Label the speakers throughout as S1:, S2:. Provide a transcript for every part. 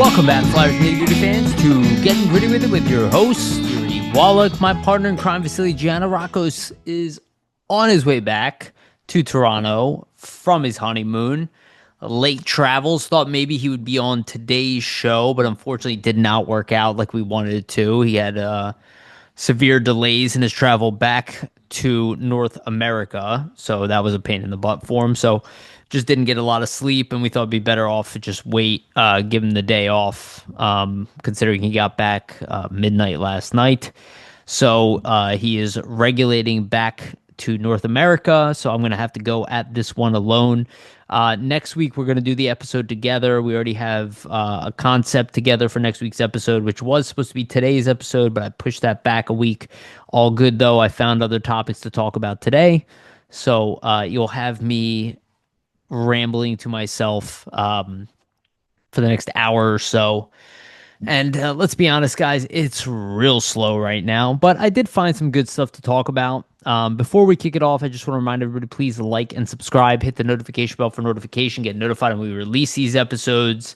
S1: Welcome back, Flyers and Nitty fans, to Getting Gritty with It with your host, Yariv. Wolok. My partner in crime, Vasili Gianarakos, is on his way back to Toronto from his honeymoon. Late travels. Thought maybe he would be on today's show, but unfortunately did not work out like we wanted it to. He had severe delays in his travel back to North America, so that was a pain in the butt for him. So just didn't get a lot of sleep, and we thought it'd be better off to just wait, give him the day off, considering he got back midnight last night. So he is regulating back to North America, so I'm going to have to go at this one alone. Next week, we're going to do the episode together. We already have a concept together for next week's episode, which was supposed to be today's episode, but I pushed that back a week. All good, though. I found other topics to talk about today. So you'll have me rambling to myself for the next hour or so. And let's be honest, guys, it's real slow right now, but I did find some good stuff to talk about. Before we kick it off, I just want to remind everybody, please like and subscribe, hit the notification bell for notification, get notified when we release these episodes.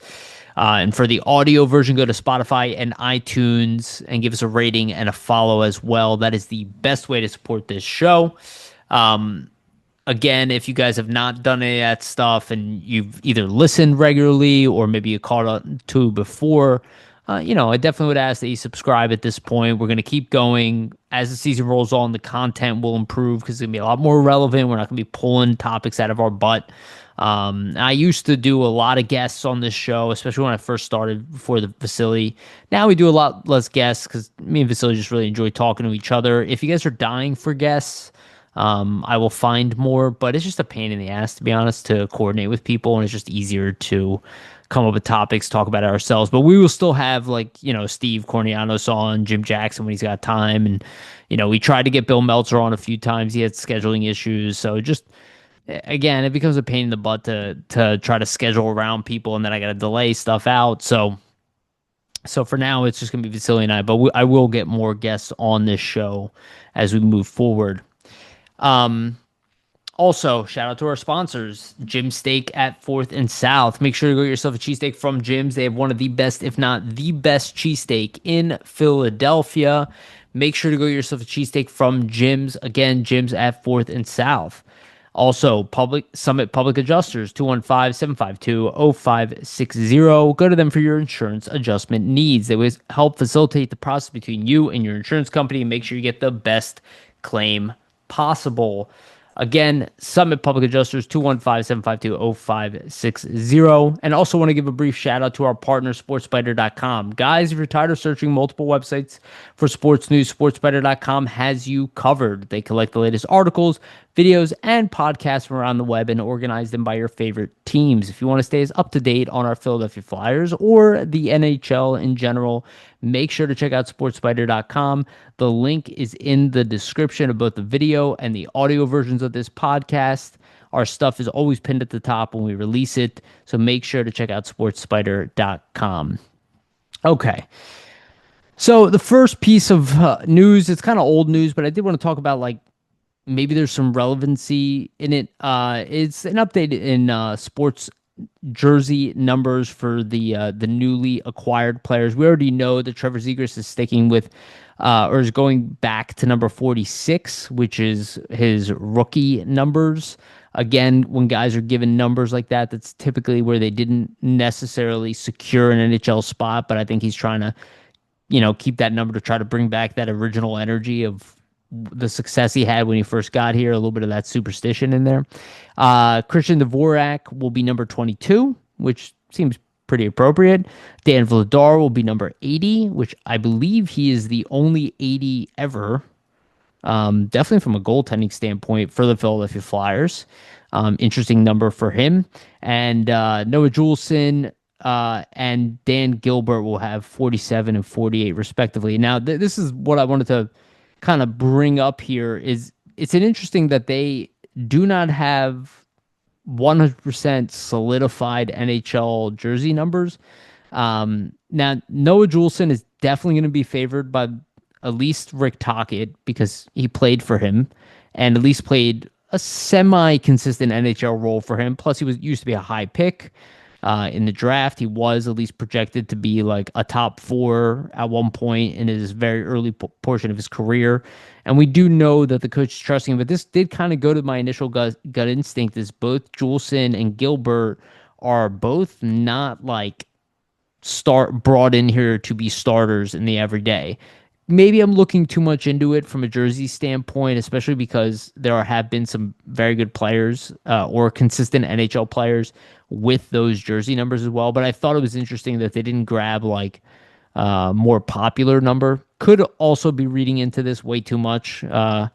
S1: And for the audio version, go to Spotify and iTunes and give us a rating and a follow as well. That is the best way to support this show. Again, if you guys have not done any of that stuff and you've either listened regularly or maybe you caught up to before, I definitely would ask that you subscribe at this point. We're going to keep going. As the season rolls on, the content will improve because it's going to be a lot more relevant. We're not going to be pulling topics out of our butt. I used to do a lot of guests on this show, especially when I first started before the Vasili. Now we do a lot less guests because me and Vasili just really enjoy talking to each other. If you guys are dying for guests, I will find more, but it's just a pain in the ass, to be honest, to coordinate with people, and it's just easier to come up with topics, talk about it ourselves. But we will still have, Steve Cornianos on, Jim Jackson when he's got time, and, we tried to get Bill Meltzer on a few times. He had scheduling issues, so just, again, it becomes a pain in the butt to try to schedule around people, and then I got to delay stuff out, so for now, it's just going to be Vasili and I, but I will get more guests on this show as we move forward. Also, shout out to our sponsors, Jim Steak at 4th and South. Make sure to go get yourself a cheesesteak from Jim's. They have one of the best, if not the best, cheesesteak in Philadelphia. Make sure to go get yourself a cheesesteak from Jim's. Again, Jim's at 4th and South. Also, Summit Public Adjusters, 215-752-0560. Go to them for your insurance adjustment needs. They always help facilitate the process between you and your insurance company and make sure you get the best claim possible. Again, Summit Public Adjusters, 215-752-0560. And also want to give a brief shout out to our partner, SportsSpider.com. Guys, if you're tired of searching multiple websites for sports news, SportsSpider.com has you covered. They collect the latest articles, videos, and podcasts from around the web and organize them by your favorite teams. If you want to stay as up to date on our Philadelphia Flyers or the NHL in general, make sure to check out SportsSpider.com. The link is in the description of both the video and the audio versions of this podcast. Our stuff is always pinned at the top when we release it, so make sure to check out SportsSpider.com. Okay. So the first piece of news, it's kind of old news, but I did want to talk about, maybe there's some relevancy in it. It's an update in sports jersey numbers for the newly acquired players. We already know that Trevor Zegras is sticking with or is going back to number 46, which is his rookie numbers. Again, when guys are given numbers like that, that's typically where they didn't necessarily secure an NHL spot, but I think he's trying to, keep that number to try to bring back that original energy of the success he had when he first got here, a little bit of that superstition in there. Christian Dvorak will be number 22, which seems pretty appropriate. Dan Vladar will be number 80, which I believe he is the only 80 ever. Definitely from a goaltending standpoint for the Philadelphia Flyers. Interesting number for him. And Noah Juleson and Dan Gilbert will have 47 and 48 respectively. Now, this is what I wanted to kind of bring up here is it's an interesting that they do not have 100% solidified NHL jersey numbers. Now, Noah Juleson is definitely going to be favored by at least Rick Tocchet because he played for him and at least played a semi-consistent NHL role for him. Plus, he used to be a high pick. in the draft. He was at least projected to be like a top four at one point in his very early portion of his career. And we do know that the coach is trusting him, but this did kind of go to my initial gut instinct is both Juleson and Gilbert are both not like start brought in here to be starters in the everyday. Maybe I'm looking too much into it from a jersey standpoint, especially because have been some very good players or consistent NHL players with those jersey numbers as well. But I thought it was interesting that they didn't grab like more popular number. Could also be reading into this way too much. Like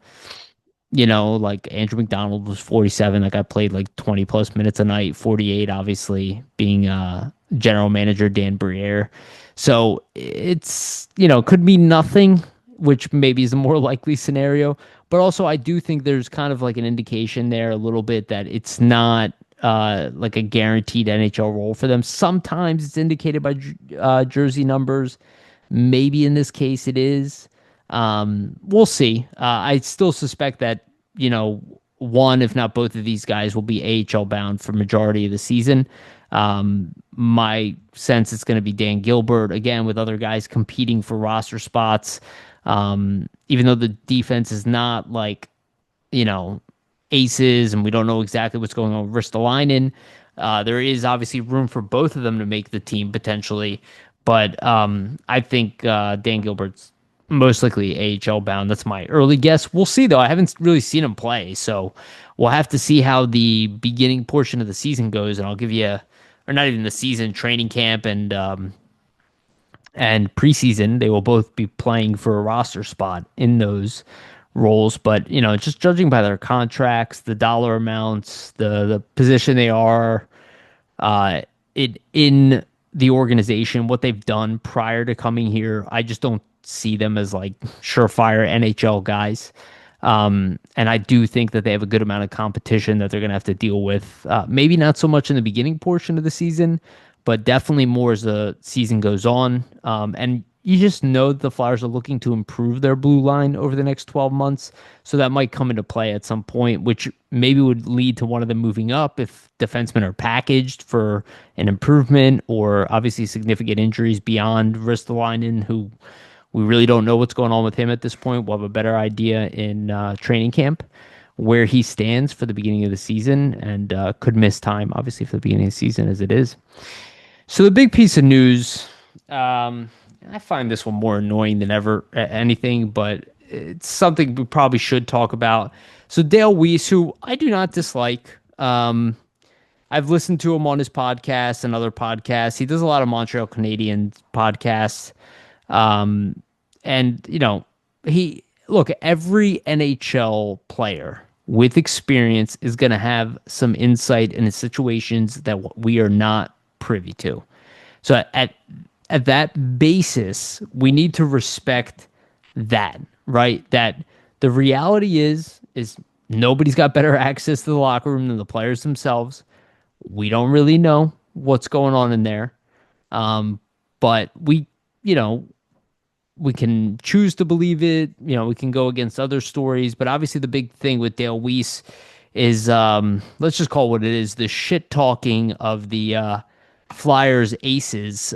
S1: Andrew McDonald was 47. That guy played like 20 plus minutes a night, 48, obviously, being general manager Dan Briere. So it's, could be nothing, which maybe is a more likely scenario. But also, I do think there's kind of like an indication there a little bit that it's not like a guaranteed NHL role for them. Sometimes it's indicated by jersey numbers. Maybe in this case it is. We'll see. I still suspect that, one, if not both of these guys will be AHL bound for majority of the season. My sense it's going to be Dan Gilbert again with other guys competing for roster spots. Even though the defense is not like, aces and we don't know exactly what's going on with Ristolainen. There is obviously room for both of them to make the team potentially. But I think Dan Gilbert's most likely AHL bound. That's my early guess. We'll see, though. I haven't really seen him play, so we'll have to see how the beginning portion of the season goes, and I'll give you, or not even the season, training camp and preseason. They will both be playing for a roster spot in those roles, but just judging by their contracts, the dollar amounts, the position they are, in the organization, what they've done prior to coming here, I just don't see them as like surefire NHL guys. And I do think that they have a good amount of competition that they're going to have to deal with. Maybe not so much in the beginning portion of the season, but definitely more as the season goes on. And you just know that the Flyers are looking to improve their blue line over the next 12 months. So that might come into play at some point, which maybe would lead to one of them moving up if defensemen are packaged for an improvement or obviously significant injuries beyond Ristolainen, who we really don't know what's going on with him at this point. We'll have a better idea in training camp where he stands for the beginning of the season and could miss time, obviously, for the beginning of the season as it is. So the big piece of news, I find this one more annoying than ever anything, but it's something we probably should talk about. So Dale Weise, who I do not dislike, I've listened to him on his podcast and other podcasts. He does a lot of Montreal Canadiens podcasts. And every NHL player with experience is going to have some insight into situations that we are not privy to. So at that basis, we need to respect that, right? That the reality is nobody's got better access to the locker room than the players themselves. We don't really know what's going on in there. But we can choose to believe it. We can go against other stories, but obviously the big thing with Dale Weise is, let's just call it what it is, the shit talking of the Flyers aces,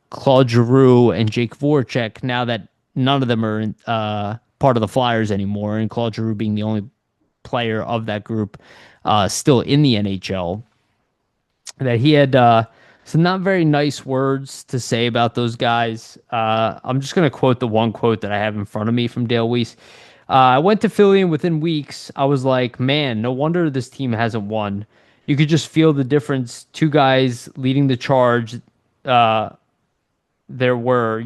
S1: Claude Giroux and Jake Voracek, now that none of them are part of the Flyers anymore, and Claude Giroux being the only player of that group still in the NHL, that he had some not very nice words to say about those guys. I'm just going to quote the one quote that I have in front of me from Dale Weise. I went to Philly, and within weeks, I was like, man, no wonder this team hasn't won. You could just feel the difference. Two guys leading the charge. There were,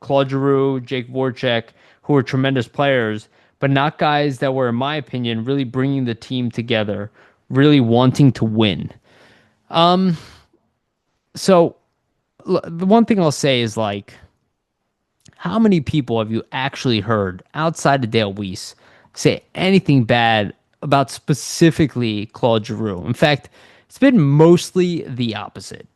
S1: Claude Giroux, Jake Voracek, who were tremendous players, but not guys that were, in my opinion, really bringing the team together, really wanting to win. So the one thing I'll say is, like, how many people have you actually heard outside of Dale Weise say anything bad about specifically Claude Giroux? In fact, it's been mostly the opposite.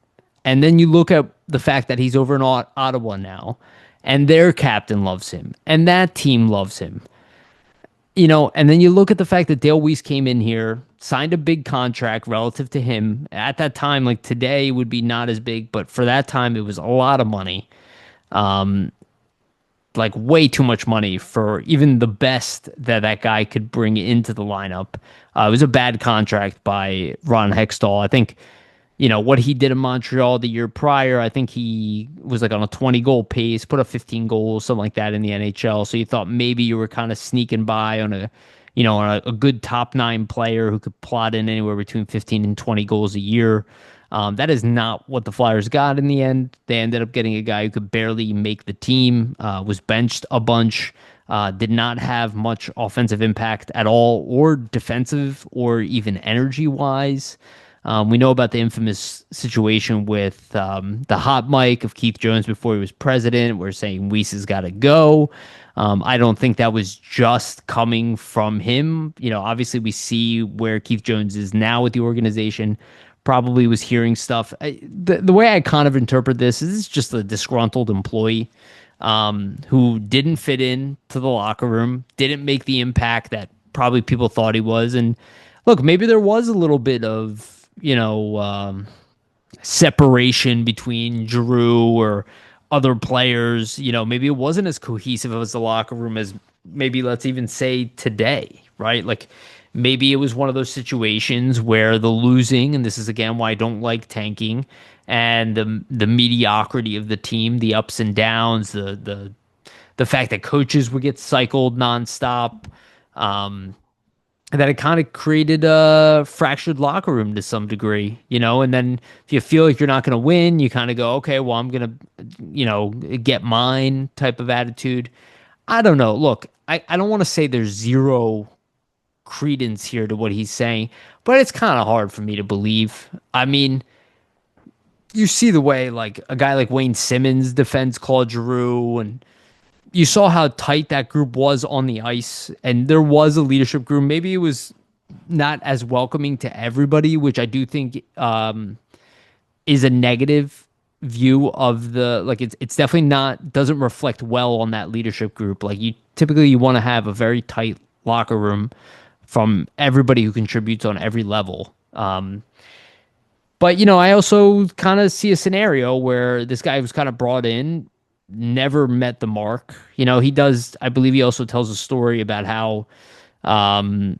S1: And then you look at the fact that he's over in Ottawa now, and their captain loves him, and that team loves him. And then you look at the fact that Dale Weise came in here, signed a big contract relative to him. At that time, like today would be not as big, but for that time, it was a lot of money. Like way too much money for even the best that that guy could bring into the lineup. It was a bad contract by Ron Hextall. I think, what he did in Montreal the year prior, I think he was like on a 20 goal pace, put up 15 goals, something like that in the NHL. So you thought maybe you were kind of sneaking by on a good top nine player who could plot in anywhere between 15 and 20 goals a year. That is not what the Flyers got in the end. They ended up getting a guy who could barely make the team, was benched a bunch, did not have much offensive impact at all, or defensive, or even energy wise. We know about the infamous situation with the hot mic of Keith Jones before he was president. We're saying Weiss has got to go. I don't think that was just coming from him. Obviously we see where Keith Jones is now with the organization. Probably was hearing stuff. The way I kind of interpret this is it's just a disgruntled employee who didn't fit in to the locker room, didn't make the impact that probably people thought he was. And look, maybe there was a little bit of separation between Giroux or other players. Maybe it wasn't as cohesive as the locker room as maybe let's even say today, right? Like maybe it was one of those situations where the losing, and this is again why I don't like tanking, and the mediocrity of the team, the ups and downs, the fact that coaches would get cycled nonstop. That it kind of created a fractured locker room to some degree, and then if you feel like you're not going to win, you kind of go, okay, well, I'm going to, get mine type of attitude. I don't know. Look, I don't want to say there's zero credence here to what he's saying, but it's kind of hard for me to believe. I mean, you see the way like a guy like Wayne Simmons defends Claude Giroux, and you saw how tight that group was on the ice, and there was a leadership group. Maybe it was not as welcoming to everybody, which I do think is a negative view of the like. It's definitely not doesn't reflect well on that leadership group. Like you want to have a very tight locker room from everybody who contributes on every level. But I also kind of see a scenario where this guy was kind of brought in, never met the mark. He does, I believe he also tells a story about how, Giroux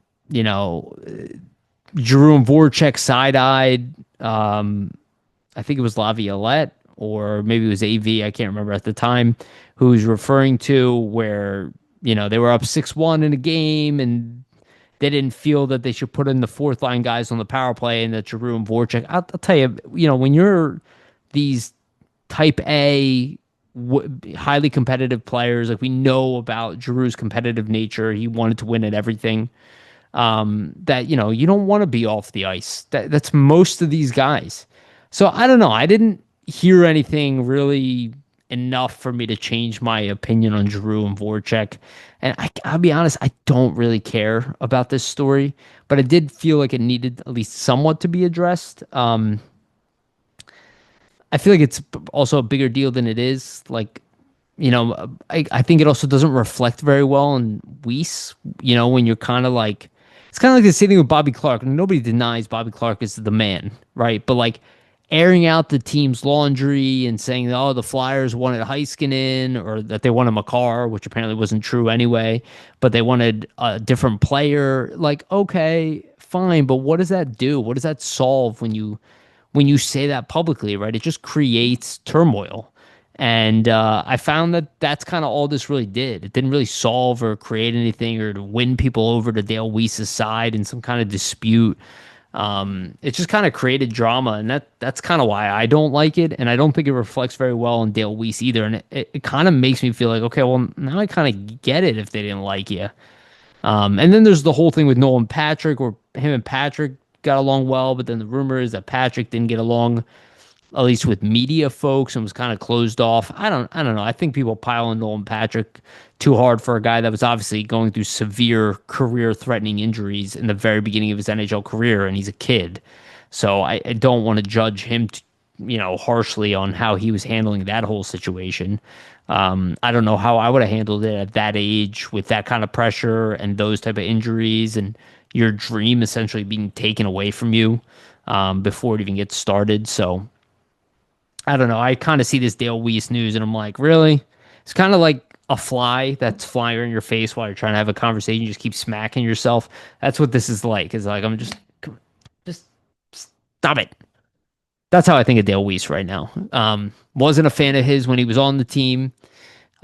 S1: and Voracek side-eyed, I think it was Laviolette, or maybe it was AV, I can't remember at the time, who was referring to where, they were up 6-1 in a game, and they didn't feel that they should put in the fourth line guys on the power play, and that Giroux and Voracek, I'll tell you, when you're these type A, highly competitive players, like we know about Giroux's competitive nature, he wanted to win at everything. That you don't want to be off the ice. That's most of these guys. So I don't know. I didn't hear anything really enough for me to change my opinion on Giroux and Voracek. And I'll be honest, I don't really care about this story, but I did feel like it needed at least somewhat to be addressed. I feel like it's also a bigger deal than it is. Like, I think it also doesn't reflect very well on Weiss, when you're kind of like, it's kind of like the same thing with Bobby Clark. Nobody denies Bobby Clark is the man, right? But like airing out the team's laundry and saying, oh, the Flyers wanted Heiskanen, or that they wanted Makar, which apparently wasn't true anyway, but they wanted a different player. Like, okay, fine. But what does that do? What does that solve when you say that publicly, right? It just creates turmoil. And I found that that's kind of all this really did. It didn't really solve or create anything or to win people over to Dale Weise's side in some kind of dispute. It just kind of created drama, and that's kind of why I don't like it, and I don't think it reflects very well on Dale Weise either. And it kind of makes me feel like, okay, well, now I kind of get it if they didn't like you. And then there's the whole thing with Nolan Patrick, where him and Patrick got along well, but then the rumor is that Patrick didn't get along, at least with media folks, and was kind of closed off. I don't know. I think people pile on Nolan Patrick too hard for a guy that was obviously going through severe career-threatening injuries in the very beginning of his NHL career, and he's a kid. So I don't want to judge him harshly on how he was handling that whole situation. I don't know how I would have handled it at that age with that kind of pressure and those type of injuries and your dream essentially being taken away from you before it even gets started. So I don't know. I kind of see this Dale Weise news and I'm like, really? It's kind of like a fly that's flying in your face while you're trying to have a conversation. You just keep smacking yourself. That's what this is like. It's like, just stop it. That's how I think of Dale Weiss right now. Wasn't a fan of his when he was on the team.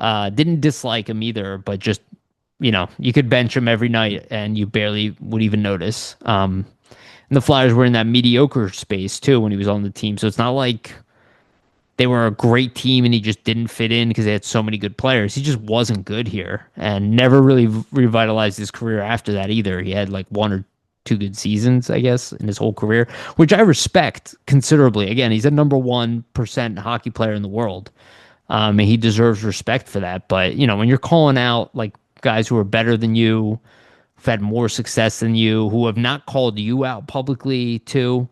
S1: Didn't dislike him either, but just you could bench him every night and you barely would even notice. And the Flyers were in that mediocre space too when he was on the team, so it's not like they were a great team and he just didn't fit in because they had so many good players. He just wasn't good here and never really revitalized his career after that either. He had like one or two good seasons, I guess, in his whole career, which I respect considerably. Again, he's a number 1% hockey player in the world. And he deserves respect for that. But, when you're calling out like guys who are better than you, who've had more success than you, who have not called you out publicly too,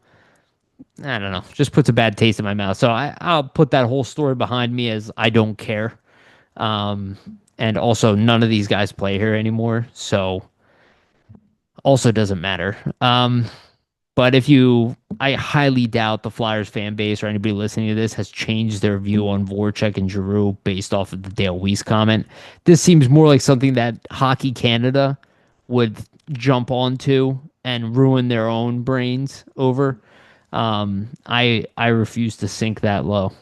S1: I don't know, just puts a bad taste in my mouth. So I'll put that whole story behind me as I don't care. And also, none of these guys play here anymore. So also doesn't matter. But I highly doubt the Flyers fan base or anybody listening to this has changed their view on Voracek and Giroux based off of the Dale Weiss comment. This seems more like something that Hockey Canada would jump onto and ruin their own brains over. I refuse to sink that low.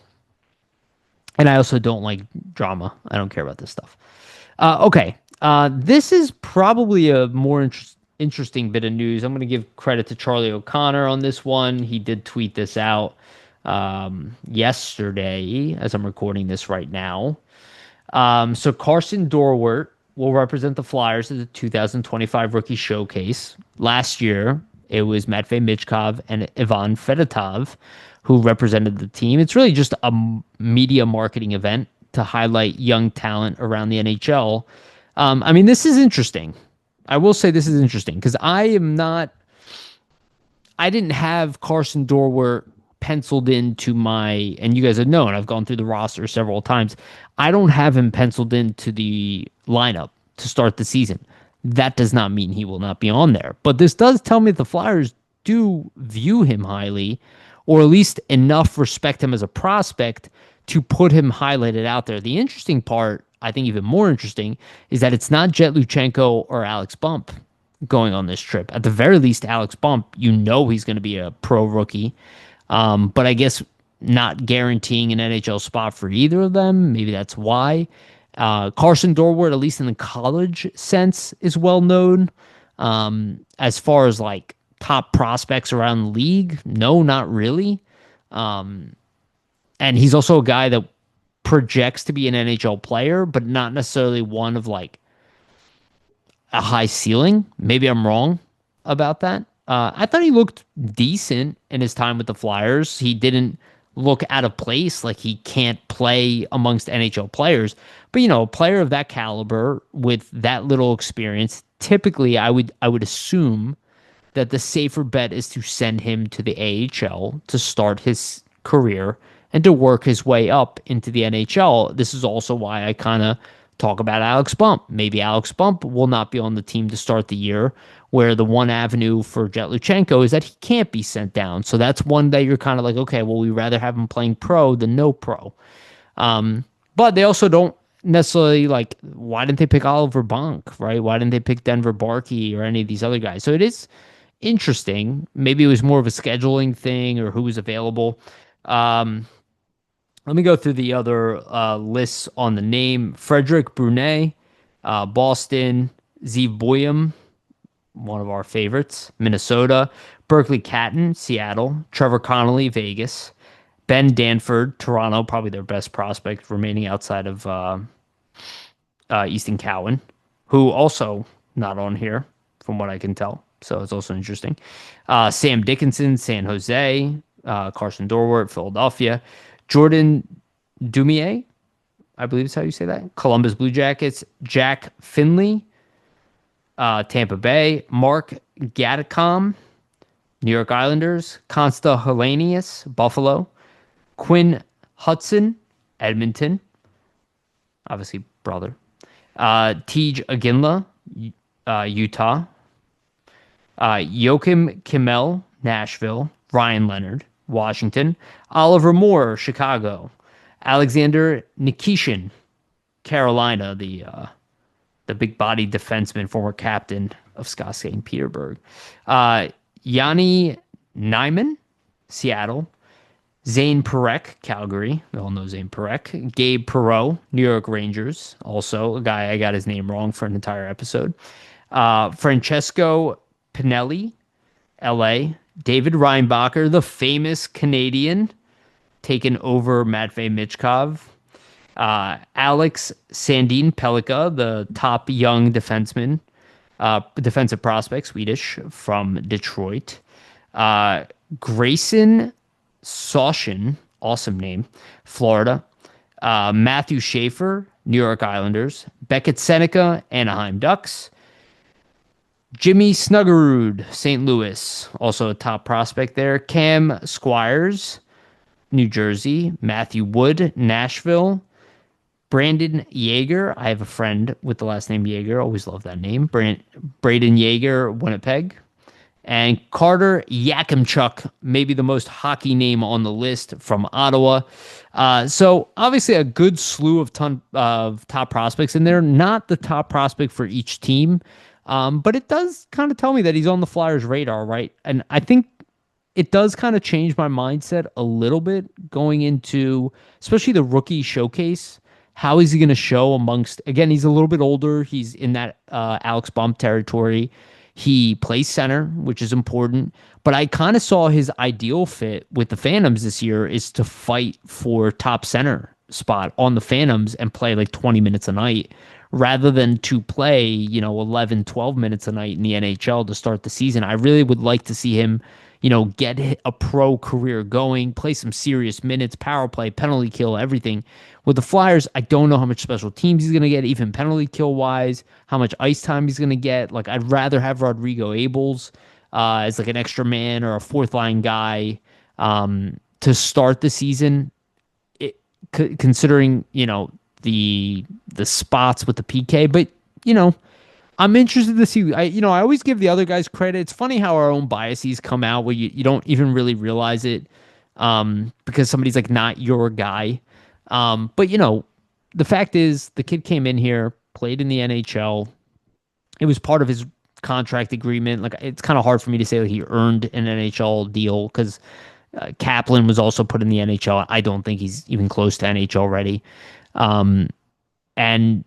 S1: And I also don't like drama. I don't care about this stuff. Okay. This is probably a more interesting bit of news. I'm going to give credit to Charlie O'Connor on this one. He did tweet this out yesterday as I'm recording this right now. So Carson Dorwart will represent the Flyers at the 2025 Rookie Showcase. Last year, it was Matvei Michkov and Ivan Fedotov who represented the team. It's really just a media marketing event to highlight young talent around the NHL. This is interesting. I will say this is interesting because I didn't have Carson Dorwart penciled into and you guys have known, I've gone through the roster several times. I don't have him penciled into the lineup to start the season. That does not mean he will not be on there. But this does tell me the Flyers do view him highly, or at least enough respect him as a prospect to put him highlighted out there. The interesting part, I think even more interesting, is that it's not Jet Luchenko or Alex Bump going on this trip. At the very least, Alex Bump, he's going to be a pro rookie. But I guess not guaranteeing an NHL spot for either of them. Maybe that's why. Carson Dorwart, at least in the college sense, is well known. As far as like top prospects around the league, no, not really. And he's also a guy that projects to be an NHL player, but not necessarily one of like a high ceiling. Maybe I'm wrong about that. I thought he looked decent in his time with the Flyers. He didn't look out of place, like he can't play amongst NHL players. But a player of that caliber with that little experience, typically I would assume that the safer bet is to send him to the AHL to start his career and to work his way up into the NHL. This is also why I kind of talk about Alex Bump. Maybe Alex Bump will not be on the team to start the year, where the one avenue for Jet Luchenko is that he can't be sent down. So that's one that you're kind of like, okay, well, we'd rather have him playing pro than no pro. But they also don't necessarily like, why didn't they pick Oliver Bonk, right? Why didn't they pick Denver Barkey or any of these other guys? So it is interesting. Maybe it was more of a scheduling thing or who was available. Let me go through the other lists on the name. Frederick Brunet, Boston. Zeev Boyum, one of our favorites, Minnesota. Berkeley Catton, Seattle. Trevor Connolly, Vegas. Ben Danford, Toronto, probably their best prospect remaining outside of Easton Cowan, who also not on here from what I can tell. So it's also interesting. Sam Dickinson, San Jose. Carson Dorwart, Philadelphia. Jordan Dumier, I believe is how you say that. Columbus Blue Jackets. Jack Finley, Tampa Bay. Mark Gaticom, New York Islanders. Consta Hellenius, Buffalo. Quinn Hudson, Edmonton, obviously brother. Tej Aginla, Utah. Joachim Kimmel, Nashville. Ryan Leonard, Washington. Oliver Moore, Chicago. Alexander Nikishin, Carolina, the big body defenseman, former captain of Scott St. Petersburg. Yanni Nyman, Seattle. Zane Parekh, Calgary. We all know Zane Parekh. Gabe Perreault, New York Rangers. Also a guy I got his name wrong for an entire episode. Francesco Pinelli, LA. David Reinbacher, the famous Canadian, taken over Matvei Michkov. Alex Sandin Pelika, the top young defenseman, defensive prospect, Swedish, from Detroit. Grayson Sawshin, awesome name, Florida. Matthew Schaefer, New York Islanders. Beckett Seneca, Anaheim Ducks. Jimmy Snuggerud, St. Louis, also a top prospect there. Cam Squires, New Jersey. Matthew Wood, Nashville. Brandon Yeager, I have a friend with the last name Yeager, always love that name. Braden Yeager, Winnipeg. And Carter Yakimchuk, maybe the most hockey name on the list, from Ottawa. So obviously a good slew of top prospects in there. Not the top prospect for each team, but it does kind of tell me that he's on the Flyers' radar, right? And I think it does kind of change my mindset a little bit going into, especially the rookie showcase. How is he going to show amongst, again, he's a little bit older. He's in that Alex Bump territory. He plays center, which is important. But I kind of saw his ideal fit with the Phantoms this year is to fight for top center spot on the Phantoms and play like 20 minutes a night rather than to play, 11, 12 minutes a night in the NHL to start the season. I really would like to see him, get a pro career going, play some serious minutes, power play, penalty kill, everything. With the Flyers, I don't know how much special teams he's going to get, even penalty kill wise, how much ice time he's going to get. Like, I'd rather have Rodrigo Abels as like an extra man or a fourth line guy to start the season, considering, the spots with the PK. But, I'm interested to see. I always give the other guys credit. It's funny how our own biases come out where you don't even really realize it because somebody's like not your guy. But the fact is, the kid came in here, played in the NHL. It was part of his contract agreement. Like, it's kind of hard for me to say that he earned an NHL deal because Kaplan was also put in the NHL. I don't think he's even close to NHL ready. And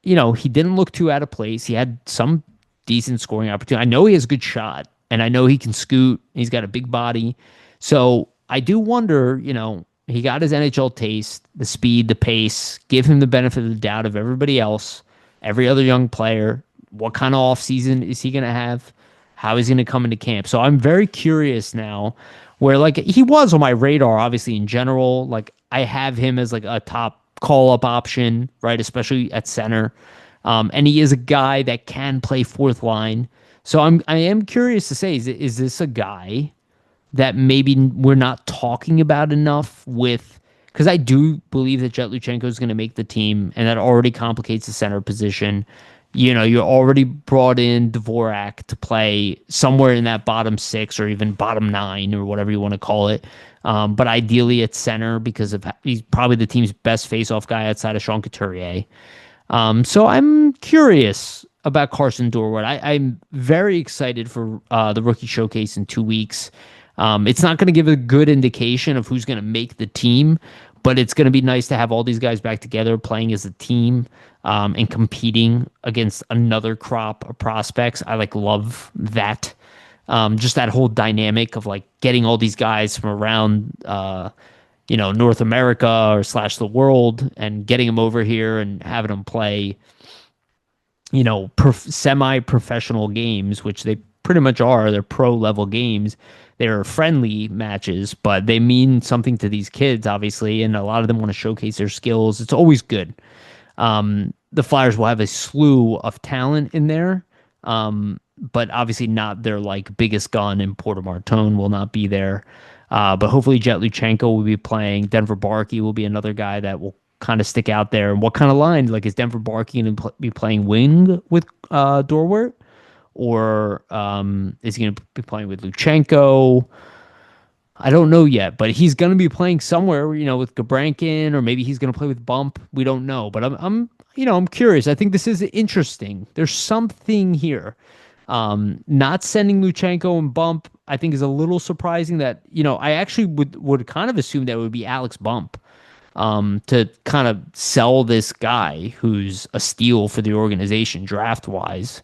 S1: he didn't look too out of place. He had some decent scoring opportunity. I know he has a good shot, and I know he can scoot. He's got a big body. So I do wonder, he got his NHL taste, the speed, the pace, give him the benefit of the doubt of everybody else, every other young player. What kind of offseason is he going to have? How is he going to come into camp? So I'm very curious now where, like, he was on my radar, obviously, in general. Like, I have him as, like, a top call-up option, right, especially at center. And he is a guy that can play fourth line. So I am curious to say, is this a guy that maybe we're not talking about enough with, because I do believe that Jet Luchenko is going to make the team, and that already complicates the center position. You already brought in Dvorak to play somewhere in that bottom six or even bottom nine or whatever you want to call it. But ideally at center because he's probably the team's best faceoff guy outside of Sean Couturier. So I'm curious about Carson Dorwart. I'm very excited for the rookie showcase in 2 weeks. It's not going to give a good indication of who's going to make the team, but it's going to be nice to have all these guys back together playing as a team and competing against another crop of prospects. I love that. Just that whole dynamic of like getting all these guys from around, North America or / the world and getting them over here and having them play, semi-professional games, which they pretty much are. They're pro level games. They're friendly matches, but they mean something to these kids, obviously, and a lot of them want to showcase their skills. It's always good. The Flyers will have a slew of talent in there, but obviously not their biggest gun. And Porter Martone will not be there. But hopefully Jet Luchenko will be playing. Denver Barkey will be another guy that will kind of stick out there. And what kind of line? Like, is Denver Barkey going to be playing wing with Dorwart? Or is he going to be playing with Luchenko? I don't know yet, but he's going to be playing somewhere, with Gabrankin, or maybe he's going to play with Bump. We don't know, but I'm curious. I think this is interesting. There's something here. Not sending Luchenko and Bump, I think, is a little surprising. That I actually would kind of assume that it would be Alex Bump, to kind of sell this guy who's a steal for the organization draft wise.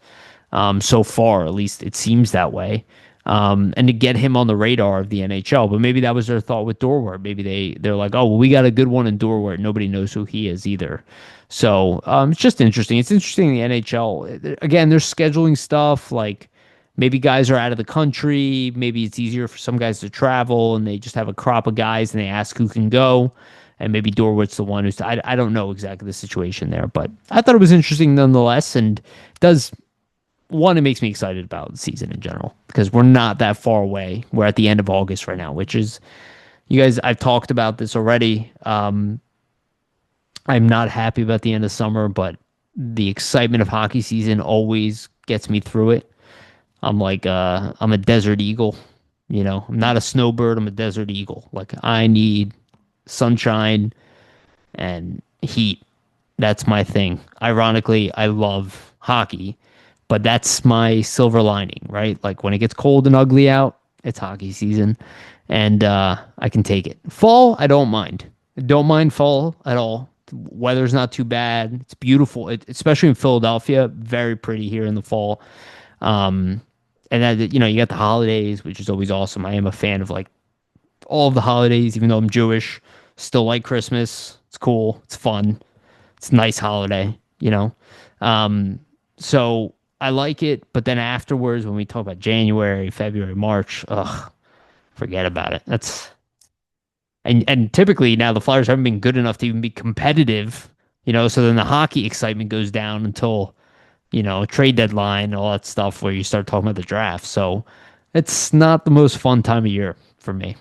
S1: So far, at least it seems that way. And to get him on the radar of the NHL. But maybe that was their thought with Dorwart. Maybe they're like, oh, well, we got a good one in Dorwart. Nobody knows who he is either. So it's just interesting. It's interesting in the NHL. Again, there's scheduling stuff. Like, maybe guys are out of the country. Maybe it's easier for some guys to travel, and they just have a crop of guys and they ask who can go. And maybe Dorwart's the one who's. I don't know exactly the situation there, but I thought it was interesting nonetheless. And does one, it makes me excited about the season in general because we're not that far away. We're at the end of August right now, which is, you guys, I've talked about this already. I'm not happy about the end of summer, but the excitement of hockey season always gets me through it. I'm a desert eagle, I'm not a snowbird. I'm a desert eagle. Like, I need sunshine and heat. That's my thing. Ironically, I love hockey, but that's my silver lining, right? Like, when it gets cold and ugly out, it's hockey season, and I can take it. Fall, I don't mind. I don't mind fall at all. The weather's not too bad. It's beautiful, especially in Philadelphia. Very pretty here in the fall. Um, and then, you got the holidays, which is always awesome. I am a fan of, like, all of the holidays, even though I'm Jewish. Still like Christmas. It's cool. It's fun. It's a nice holiday, So I like it, but then afterwards, when we talk about January, February, March, ugh, forget about it. And typically now the Flyers haven't been good enough to even be competitive, so then the hockey excitement goes down until, trade deadline and all that stuff where you start talking about the draft. So it's not the most fun time of year for me.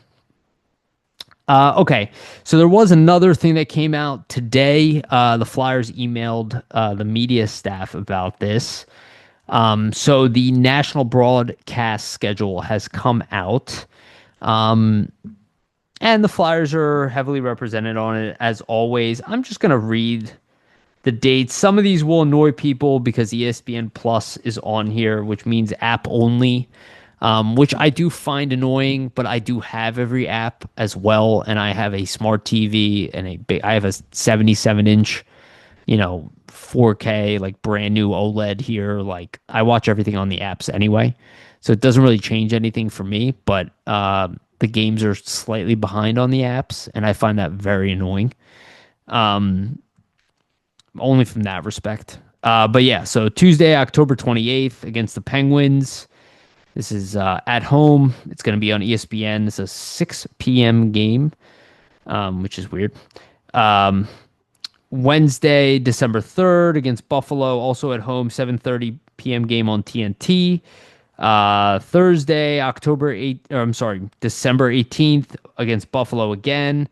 S1: Okay, so there was another thing that came out today. The Flyers emailed the media staff about this. So the national broadcast schedule has come out. And the Flyers are heavily represented on it, as always. I'm just going to read the dates. Some of these will annoy people because ESPN Plus is on here, which means app only, which I do find annoying, but I do have every app as well. And I have a smart TV and I have a 77-inch, 4K, like brand new OLED here. Like, I watch everything on the apps anyway. So it doesn't really change anything for me, but the games are slightly behind on the apps, and I find that very annoying. Only from that respect. But yeah, so Tuesday, October 28th against the Penguins. This is at home. It's going to be on ESPN. It's a 6 p.m. game, which is weird. Wednesday, December 3rd against Buffalo, also at home, 7:30 p.m. game on TNT. Thursday, December 18th against Buffalo again,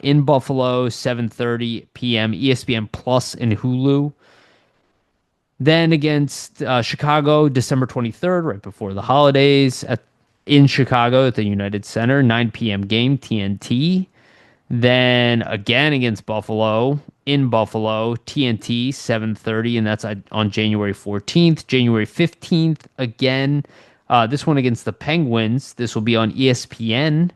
S1: in Buffalo, 7:30 p.m. ESPN Plus and Hulu. Then against Chicago, December 23rd, right before the holidays, in Chicago at the United Center, 9 p.m. game, TNT. Then again against Buffalo, in Buffalo, TNT, 7:30, and that's on January 14th. January 15th, again, this one against the Penguins. This will be on ESPN,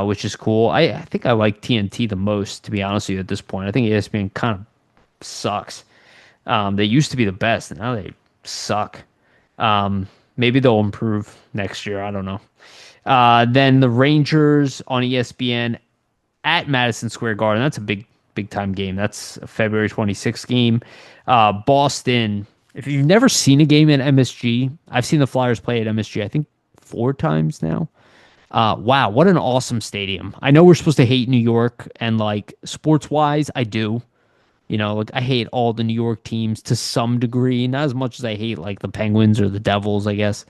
S1: which is cool. I think I like TNT the most, to be honest with you, at this point. I think ESPN kind of sucks. They used to be the best, and now they suck. Maybe they'll improve next year. I don't know. Then the Rangers on ESPN at Madison Square Garden. That's a big time game. That's a February 26th game. Boston. If you've never seen a game at MSG, I've seen the Flyers play at MSG, I think 4 times now. Wow, what an awesome stadium. I know we're supposed to hate New York, and like sports wise, I do. Like, I hate all the New York teams to some degree, not as much as I hate like the Penguins or the Devils, I guess.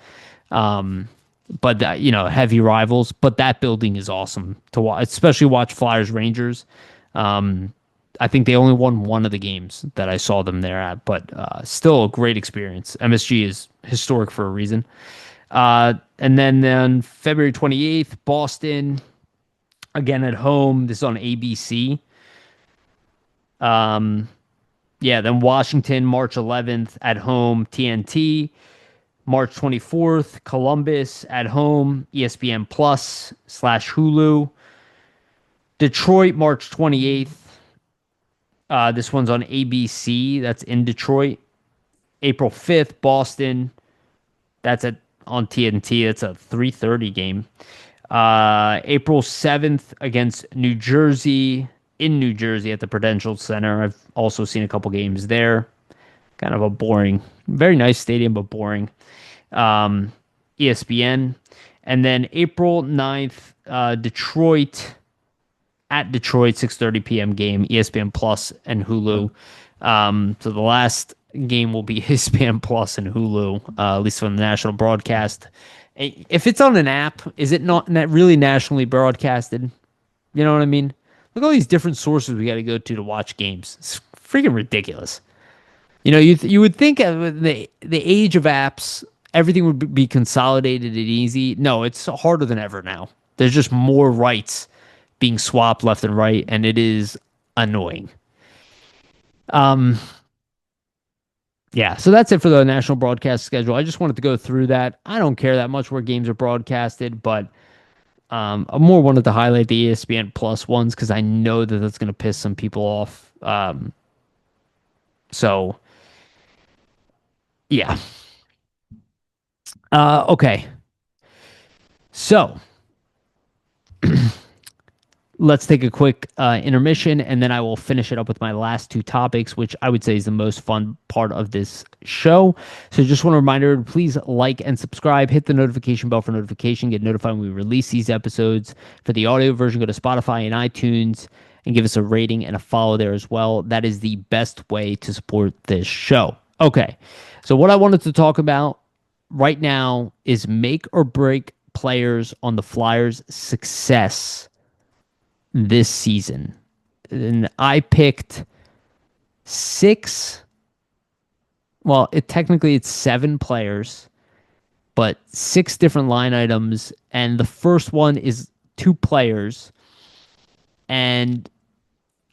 S1: but heavy rivals. But that building is awesome to watch, especially watch Flyers Rangers. Um, I think they only won one of the games that I saw them there at, but still a great experience. MSG is historic for a reason. And then February 28th, Boston again at home. This is on ABC. Um, yeah, then Washington, March 11th at home, TNT. March 24th, Columbus at home, ESPN Plus / Hulu. Detroit, March 28th. This one's on ABC. That's in Detroit. April 5th, Boston. That's on TNT. That's a 3:30 game. April 7th against New Jersey in New Jersey at the Prudential Center. I've also seen a couple games there. Kind of a boring, very nice stadium, but boring. um, ESPN. And then April 9th, Detroit at Detroit, 6:30 p.m. game, ESPN Plus and Hulu. So the last game will be ESPN Plus and Hulu, at least from the national broadcast. If it's on an app, is it not really nationally broadcasted? You know what I mean? Look at all these different sources we got to go to watch games. It's freaking ridiculous. You would think of the age of apps, everything would be consolidated and easy. No, it's harder than ever now. There's just more rights being swapped left and right, and it is annoying. Um, yeah, so that's it for the national broadcast schedule. I just wanted to go through that. I don't care that much where games are broadcasted, but I more wanted to highlight the ESPN Plus ones because I know that that's going to piss some people off. So yeah. Okay. So let's take a quick intermission, and then I will finish it up with my last two topics, which I would say is the most fun part of this show. So just want to remind everyone, please like and subscribe, hit the notification bell for notification, get notified when we release these episodes. For the audio version, go to Spotify and iTunes and give us a rating and a follow there as well. That is the best way to support this show. Okay, so what I wanted to talk about right now is make or break players on the Flyers' success this season. And I picked six. Well, technically it's seven players, but six different line items. And the first one is two players. And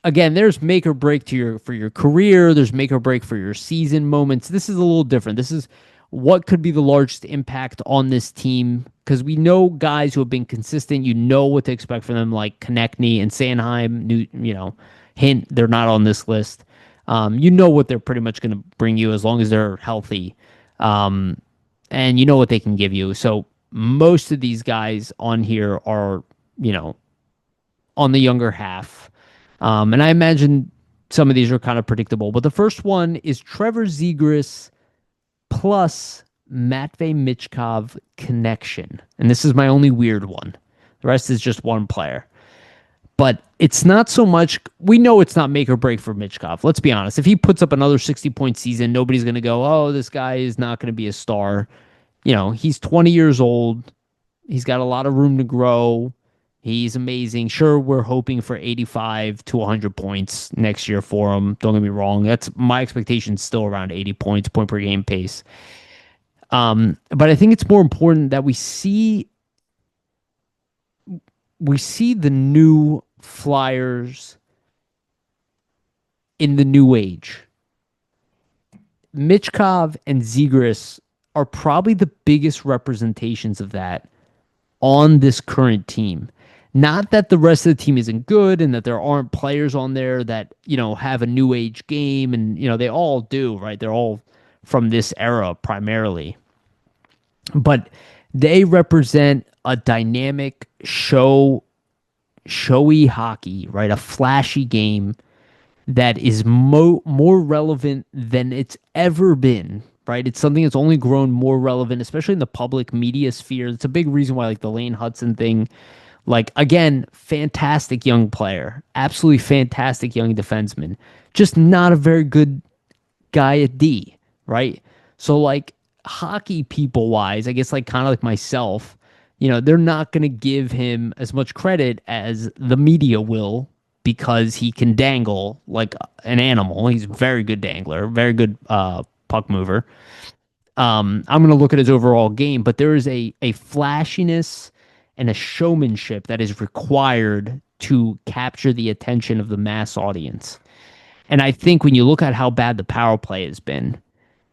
S1: again, there's make or break for your career. There's make or break for your season moments. This is a little different. This is what could be the largest impact on this team, because we know guys who have been consistent. You know what to expect from them, like Konechny and Sanheim. Hint, they're not on this list. You know what they're pretty much going to bring you as long as they're healthy, and you know what they can give you. So most of these guys on here are, on the younger half, and I imagine some of these are kind of predictable. But the first one is Trevor Zegras plus Matvei Michkov connection. And this is my only weird one. The rest is just one player. But it's not so much, we know it's not make or break for Michkov. Let's be honest. If he puts up another 60-point season, nobody's going to go, oh, this guy is not going to be a star. He's 20 years old. He's got a lot of room to grow. He's amazing. Sure, we're hoping for 85 to 100 points next year for him. Don't get me wrong. That's my expectation, still around 80 points, point per game pace. But I think it's more important that we see the new Flyers in the new age. Michkov and Zegras are probably the biggest representations of that on this current team. Not that the rest of the team isn't good and that there aren't players on there that, have a new age game, and, they all do, right? They're all from this era primarily. But they represent a dynamic showy hockey, right? A flashy game that is more relevant than it's ever been, right? It's something that's only grown more relevant, especially in the public media sphere. It's a big reason why, like, the Lane Hudson thing, like, again, fantastic young player, absolutely fantastic young defenseman, just not a very good guy at D, right? So, like, hockey people wise, I guess, like, kind of like myself, they're not going to give him as much credit as the media will because he can dangle like an animal. He's a very good dangler, very good puck mover. I'm going to look at his overall game, but there is a flashiness and a showmanship that is required to capture the attention of the mass audience. And I think when you look at how bad the power play has been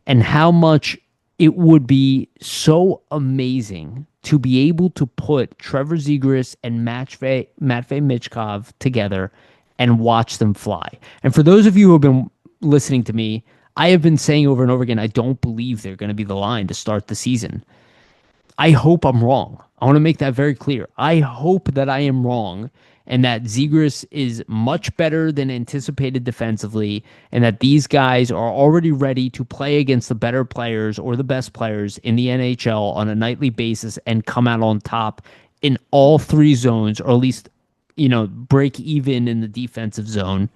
S1: and how much it would be so amazing to be able to put Trevor Zegras and Matvey Michkov together and watch them fly. And for those of you who have been listening to me, I have been saying over and over again, I don't believe they're going to be the line to start the season. I hope I'm wrong. I want to make that very clear. I hope that I am wrong and that Zegras is much better than anticipated defensively and that these guys are already ready to play against the better players or the best players in the NHL on a nightly basis and come out on top in all three zones, or at least, break even in the defensive zone,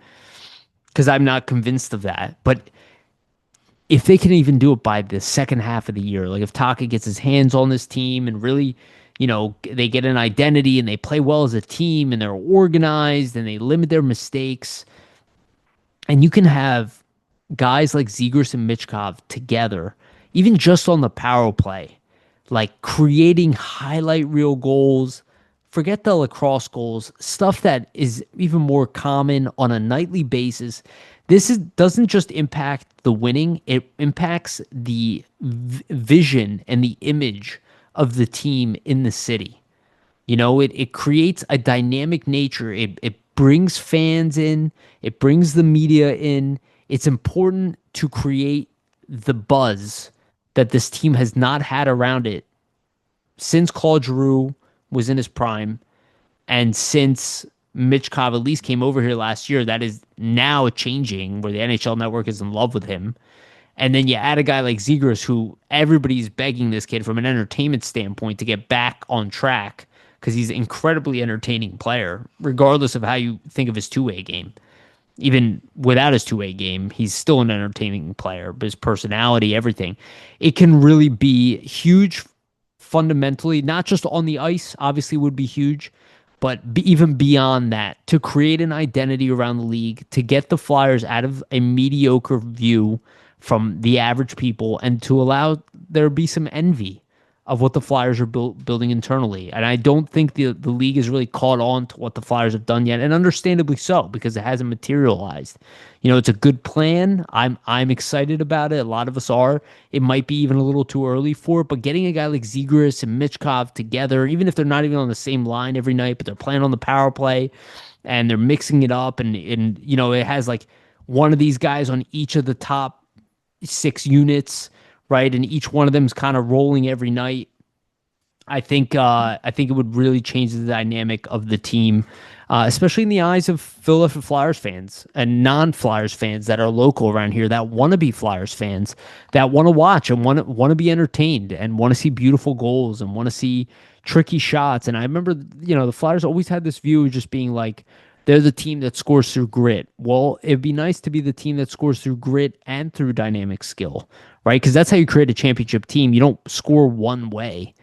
S1: because I'm not convinced of that. But if they can even do it by the second half of the year, like if Taka gets his hands on this team and really, they get an identity and they play well as a team and they're organized and they limit their mistakes, and you can have guys like Zegras and Michkov together, even just on the power play, like creating highlight reel goals. Forget the lacrosse goals, stuff that is even more common on a nightly basis. Doesn't just impact the winning, it impacts the vision and the image of the team in the city. It creates a dynamic nature. It brings fans in, it brings the media in. It's important to create the buzz that this team has not had around it since Claude Giroux was in his prime, and since Michkov at least came over here last year. That is now changing, where the NHL Network is in love with him. And then you add a guy like Zegras, who everybody's begging this kid from an entertainment standpoint to get back on track because he's an incredibly entertaining player, regardless of how you think of his two-way game. Even without his two-way game, he's still an entertaining player, but his personality, everything. It can really be huge fundamentally, not just on the ice, obviously would be huge, but even beyond that, to create an identity around the league, to get the Flyers out of a mediocre view from the average people, and to allow there be some envy of what the Flyers are building internally. And I don't think the league has really caught on to what the Flyers have done yet, and understandably so, because it hasn't materialized. It's a good plan. I'm excited about it. A lot of us are. It might be even a little too early for it, but getting a guy like Zegras and Michkov together, even if they're not even on the same line every night, but they're playing on the power play and they're mixing it up, and it has like one of these guys on each of the top 6 units, right? And each one of them is kind of rolling every night. I think it would really change the dynamic of the team, especially in the eyes of Philadelphia Flyers fans and non-Flyers fans that are local around here that want to be Flyers fans, that want to watch and want to be entertained and want to see beautiful goals and want to see tricky shots. And I remember, the Flyers always had this view of just being like, they're the team that scores through grit. Well, it'd be nice to be the team that scores through grit and through dynamic skill, right? Because that's how you create a championship team. You don't score one way,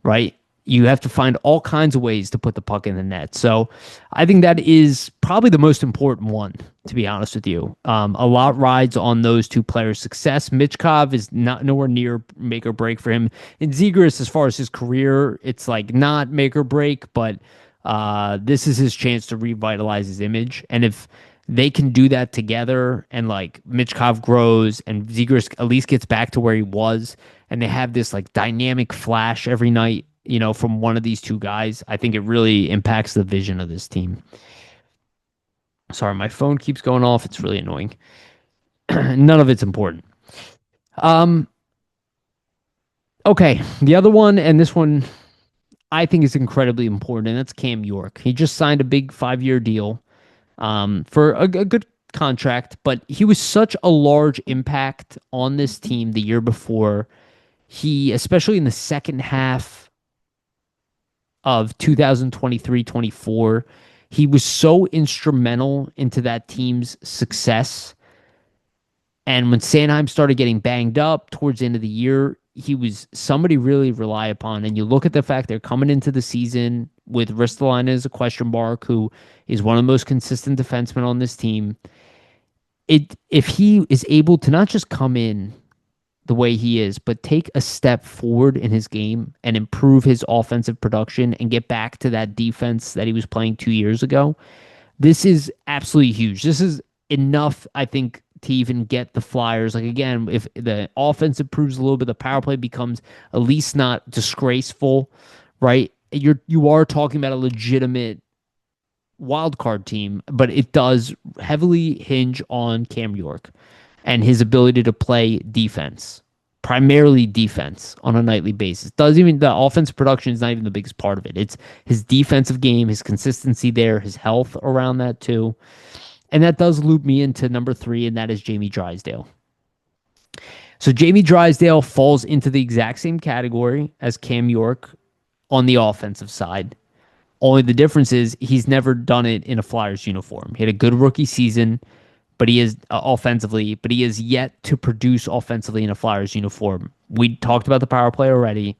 S1: right? You have to find all kinds of ways to put the puck in the net. So I think that is probably the most important one, to be honest with you. A lot rides on those two players' success. Michkov is not nowhere near make or break for him. And Zegras, as far as his career, it's like not make or break, but this is his chance to revitalize his image. And if they can do that together, and like Michkov grows and Zegras at least gets back to where he was, and they have this like dynamic flash every night, from one of these two guys, I think it really impacts the vision of this team. Sorry, my phone keeps going off. It's really annoying. None of it's important. Okay, the other one, and this one I think is incredibly important, and that's Cam York. He just signed a big 5-year deal for a good contract, but he was such a large impact on this team the year before. He, especially in the second half of 2023-24, he was so instrumental into that team's success. And when Sanheim started getting banged up towards the end of the year, he was somebody really rely upon. And you look at the fact they're coming into the season with Ristolainen as a question mark, who is one of the most consistent defensemen on this team. If he is able to not just come in the way he is, but take a step forward in his game and improve his offensive production and get back to that defense that he was playing 2 years ago, this is absolutely huge. This is enough, I think, to even get the Flyers. Like, again, if the offense improves a little bit, the power play becomes at least not disgraceful, right? You are talking about a legitimate wild card team, but it does heavily hinge on Cam York and his ability to play defense, primarily defense on a nightly basis. Does even the offense production is not even the biggest part of it. It's his defensive game, his consistency there, his health around that too. And that does loop me into number 3, and that is Jamie Drysdale. So Jamie Drysdale falls into the exact same category as Cam York on the offensive side. Only the difference is he's never done it in a Flyers uniform. He had a good rookie season, but he is offensively, but he is yet to produce offensively in a Flyers uniform. We talked about the power play already.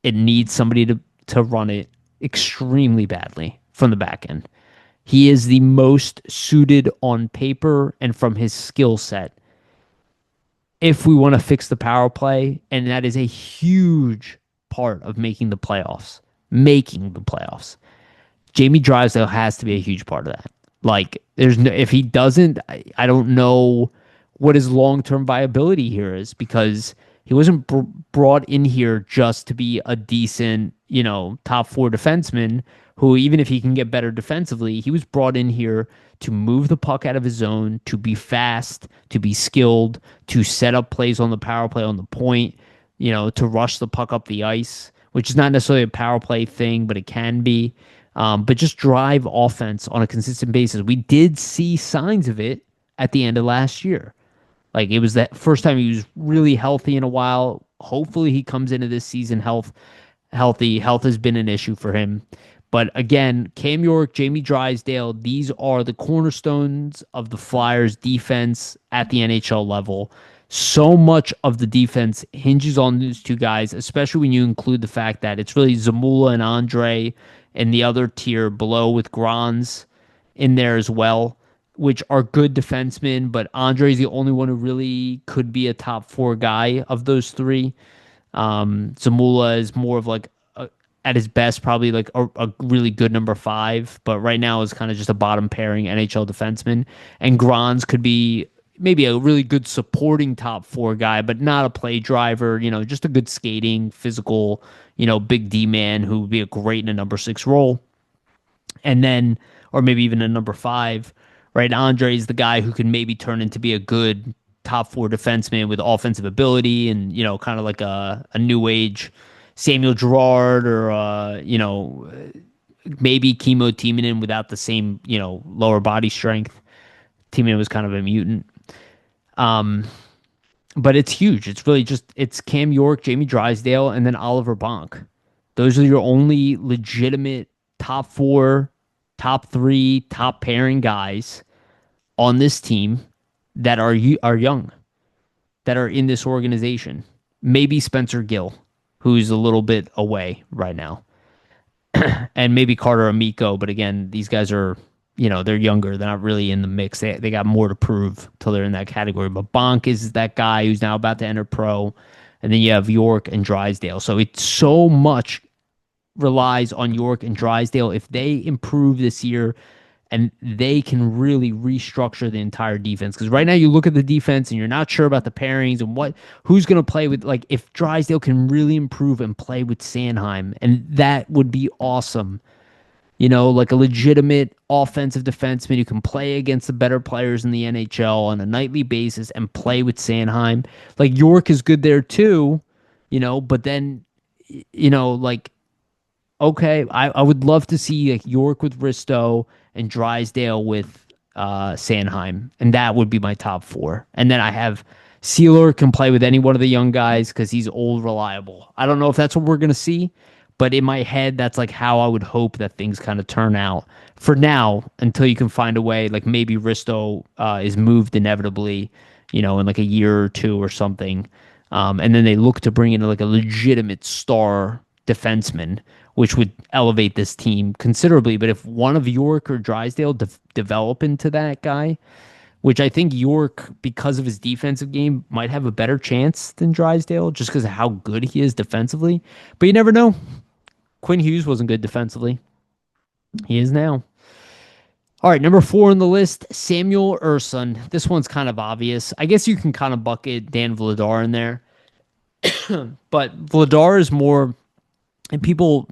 S1: It needs somebody to run it extremely badly from the back end. He is the most suited on paper and from his skill set if we want to fix the power play, and that is a huge part of making the playoffs. Making the playoffs. Jamie Drysdale has to be a huge part of that. Like, there's no, if he doesn't, I don't know what his long-term viability here is, because he wasn't brought in here just to be a decent, top 4 defenseman who, even if he can get better defensively, he was brought in here to move the puck out of his zone, to be fast, to be skilled, to set up plays on the power play on the point, to rush the puck up the ice, which is not necessarily a power play thing, but it can be. But just drive offense on a consistent basis. We did see signs of it at the end of last year. Like, it was that first time he was really healthy in a while. Hopefully he comes into this season healthy. Health has been an issue for him. But again, Cam York, Jamie Drysdale, these are the cornerstones of the Flyers defense at the NHL level. So much of the defense hinges on these two guys, especially when you include the fact that it's really Zamula and Andre and the other tier below with Grans in there as well, which are good defensemen, but Andre is the only one who really could be a top 4 guy of those 3. Zamula is more of like, at his best, probably like a really good number 5, but right now is kind of just a bottom pairing NHL defenseman. And Grans could be maybe a really good supporting top 4 guy, but not a play driver, just a good skating, physical, big D man who would be a great in a number 6 role. And then, or maybe even a number 5, right? Andre is the guy who can maybe turn into be a good top 4 defenseman with offensive ability and, kind of like a new age Samuel Girard or, maybe Kimmo Timonen without the same, lower body strength. Timonen was kind of a mutant. But it's huge. It's really it's Cam York, Jamie Drysdale, and then Oliver Bonk. Those are your only legitimate top 4, top 3, top pairing guys on this team that are young, that are in this organization. Maybe Spencer Gill, who's a little bit away right now. And maybe Carter Amico, but again, these guys are, they're younger. They're not really in the mix. They got more to prove till they're in that category. But Bonk is that guy who's now about to enter pro. And then you have York and Drysdale. So it's so much relies on York and Drysdale. If they improve this year, and they can really restructure the entire defense. Because right now you look at the defense and you're not sure about the pairings and who's going to play with, like, if Drysdale can really improve and play with Sanheim, and that would be awesome. Like a legitimate offensive defenseman who can play against the better players in the NHL on a nightly basis and play with Sanheim. Like, York is good there too, but then, like, okay, I would love to see like York with Risto and Drysdale with Sanheim, and that would be my top 4. And then I have Sealer can play with any one of the young guys because he's old, reliable. I don't know if that's what we're gonna see, but in my head, that's like how I would hope that things kind of turn out for now, until you can find a way. Like maybe Risto is moved inevitably, in like a year or 2 or something. And then they look to bring in like a legitimate star defenseman, which would elevate this team considerably. But if one of York or Drysdale develop into that guy, which I think York, because of his defensive game, might have a better chance than Drysdale just because of how good he is defensively. But you never know. Quinn Hughes wasn't good defensively. He is now. All right, number 4 on the list, Samuel Urson. This one's kind of obvious. I guess you can kind of bucket Dan Vladar in there. But Vladar is more, and people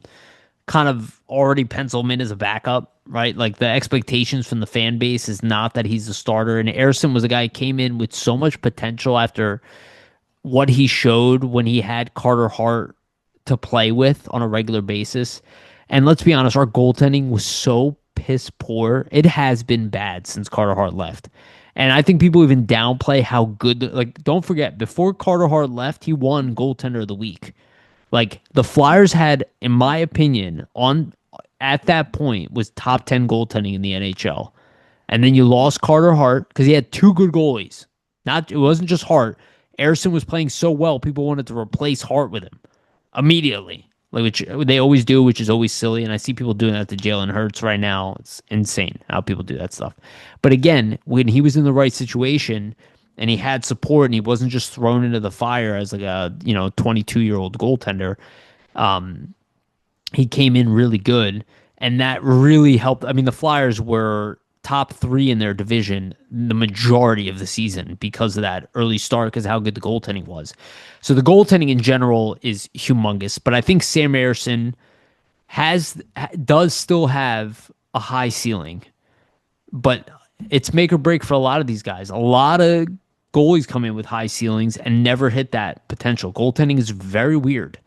S1: kind of already pencil him in as a backup, right? Like the expectations from the fan base is not that he's a starter. And Erson was a guy who came in with so much potential after what he showed when he had Carter Hart to play with on a regular basis. And let's be honest, our goaltending was so piss poor. It has been bad since Carter Hart left. And I think people even downplay how good, like, don't forget, before Carter Hart left, he won goaltender of the week. Like the Flyers had, in my opinion, on at that point was top 10 goaltending in the NHL. And then you lost Carter Hart because he had 2 good goalies. It wasn't just Hart. Erson was playing so well, people wanted to replace Hart with him immediately, like which they always do, which is always silly. And I see people doing that to Jalen Hurts right now. It's insane how people do that stuff. But again, when he was in the right situation and he had support and he wasn't just thrown into the fire as like a 22-year-old goaltender, he came in really good, and that really helped. I mean, the Flyers were top 3 in their division the majority of the season because of that early start, because how good the goaltending was. So the goaltending in general is humongous, but I think Sam Erson does still have a high ceiling, but it's make or break for a lot of these guys. A lot of goalies come in with high ceilings and never hit that potential. Goaltending is very weird.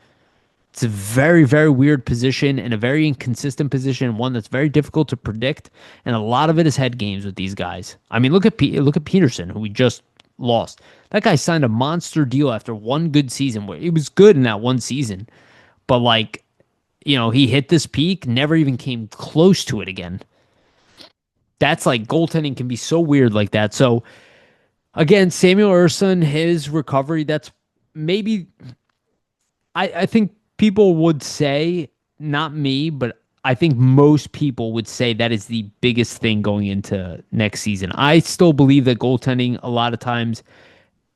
S1: It's a very, very weird position and a very inconsistent position, one that's very difficult to predict. And a lot of it is head games with these guys. I mean, look at Peterson, who we just lost. That guy signed a monster deal after one good season. Where he was good in that one season, but he hit this peak, never even came close to it again. That's like goaltending can be so weird like that. So again, Samuel Urson, his recovery, that's maybe, I think people would say, not me, but I think most people would say that is the biggest thing going into next season. I still believe that goaltending a lot of times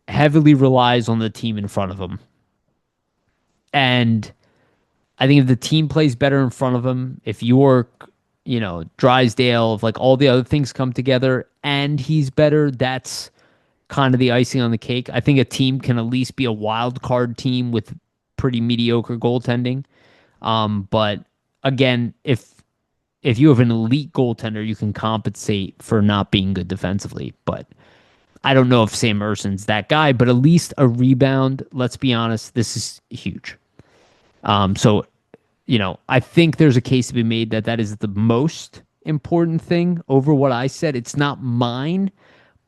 S1: heavily relies on the team in front of them. And I think if the team plays better in front of them, if York, Drysdale, if like all the other things come together and he's better, that's kind of the icing on the cake. I think a team can at least be a wild card team with pretty mediocre goaltending. But again, if you have an elite goaltender, you can compensate for not being good defensively. But I don't know if Sam Erson's that guy, but at least a rebound. Let's be honest, this is huge. So I think there's a case to be made that is the most important thing over what I said. It's not mine,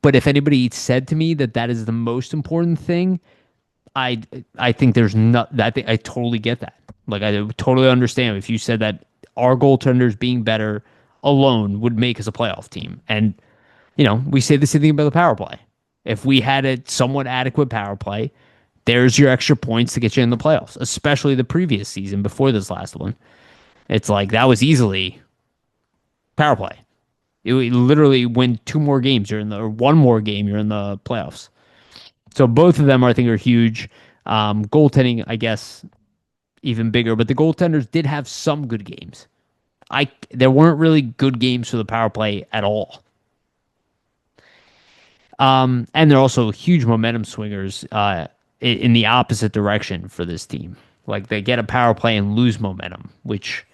S1: but if anybody said to me that is the most important thing, I think there's not. I totally get that. Like I totally understand if you said that our goaltenders being better alone would make us a playoff team. And we say the same thing about the power play. If we had a somewhat adequate power play, there's your extra points to get you in the playoffs, especially the previous season before this last one. It's like that was easily power play. You literally win 2 more games, or 1 more game, you're in the playoffs. So both of them, I think, are huge. Goaltending, I guess, even bigger. But the goaltenders did have some good games. There weren't really good games for the power play at all. And they're also huge momentum swingers in the opposite direction for this team. Like they get a power play and lose momentum, which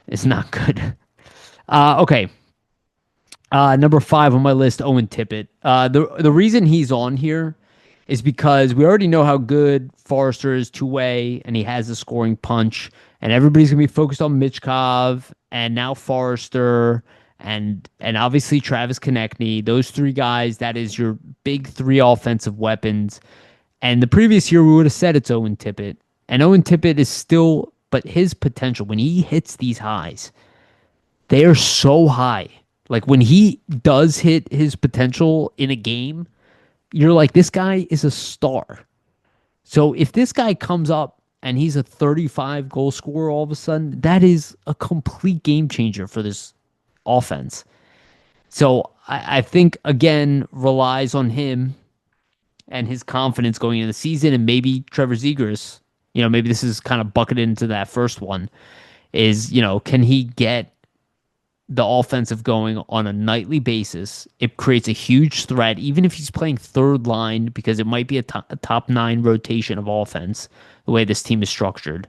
S1: is not good. Okay. Number 5 on my list, Owen Tippett. The reason he's on here is because we already know how good Forrester is two-way, and he has the scoring punch, and everybody's going to be focused on Michkov, and now Forrester, and obviously Travis Konechny. Those 3 guys, that is your big 3 offensive weapons. And the previous year, we would have said it's Owen Tippett, and Owen Tippett is still, but his potential, when he hits these highs, they are so high. Like when he does hit his potential in a game, you're like, this guy is a star. So if this guy comes up and he's a 35 goal scorer all of a sudden, that is a complete game changer for this offense. So I think again relies on him and his confidence going into the season, and maybe Trevor Zegras. Maybe this is kind of bucketed into that first one. Is can he get the offensive going on a nightly basis? It creates a huge threat, even if he's playing third line, because it might be a top nine rotation of offense the way this team is structured.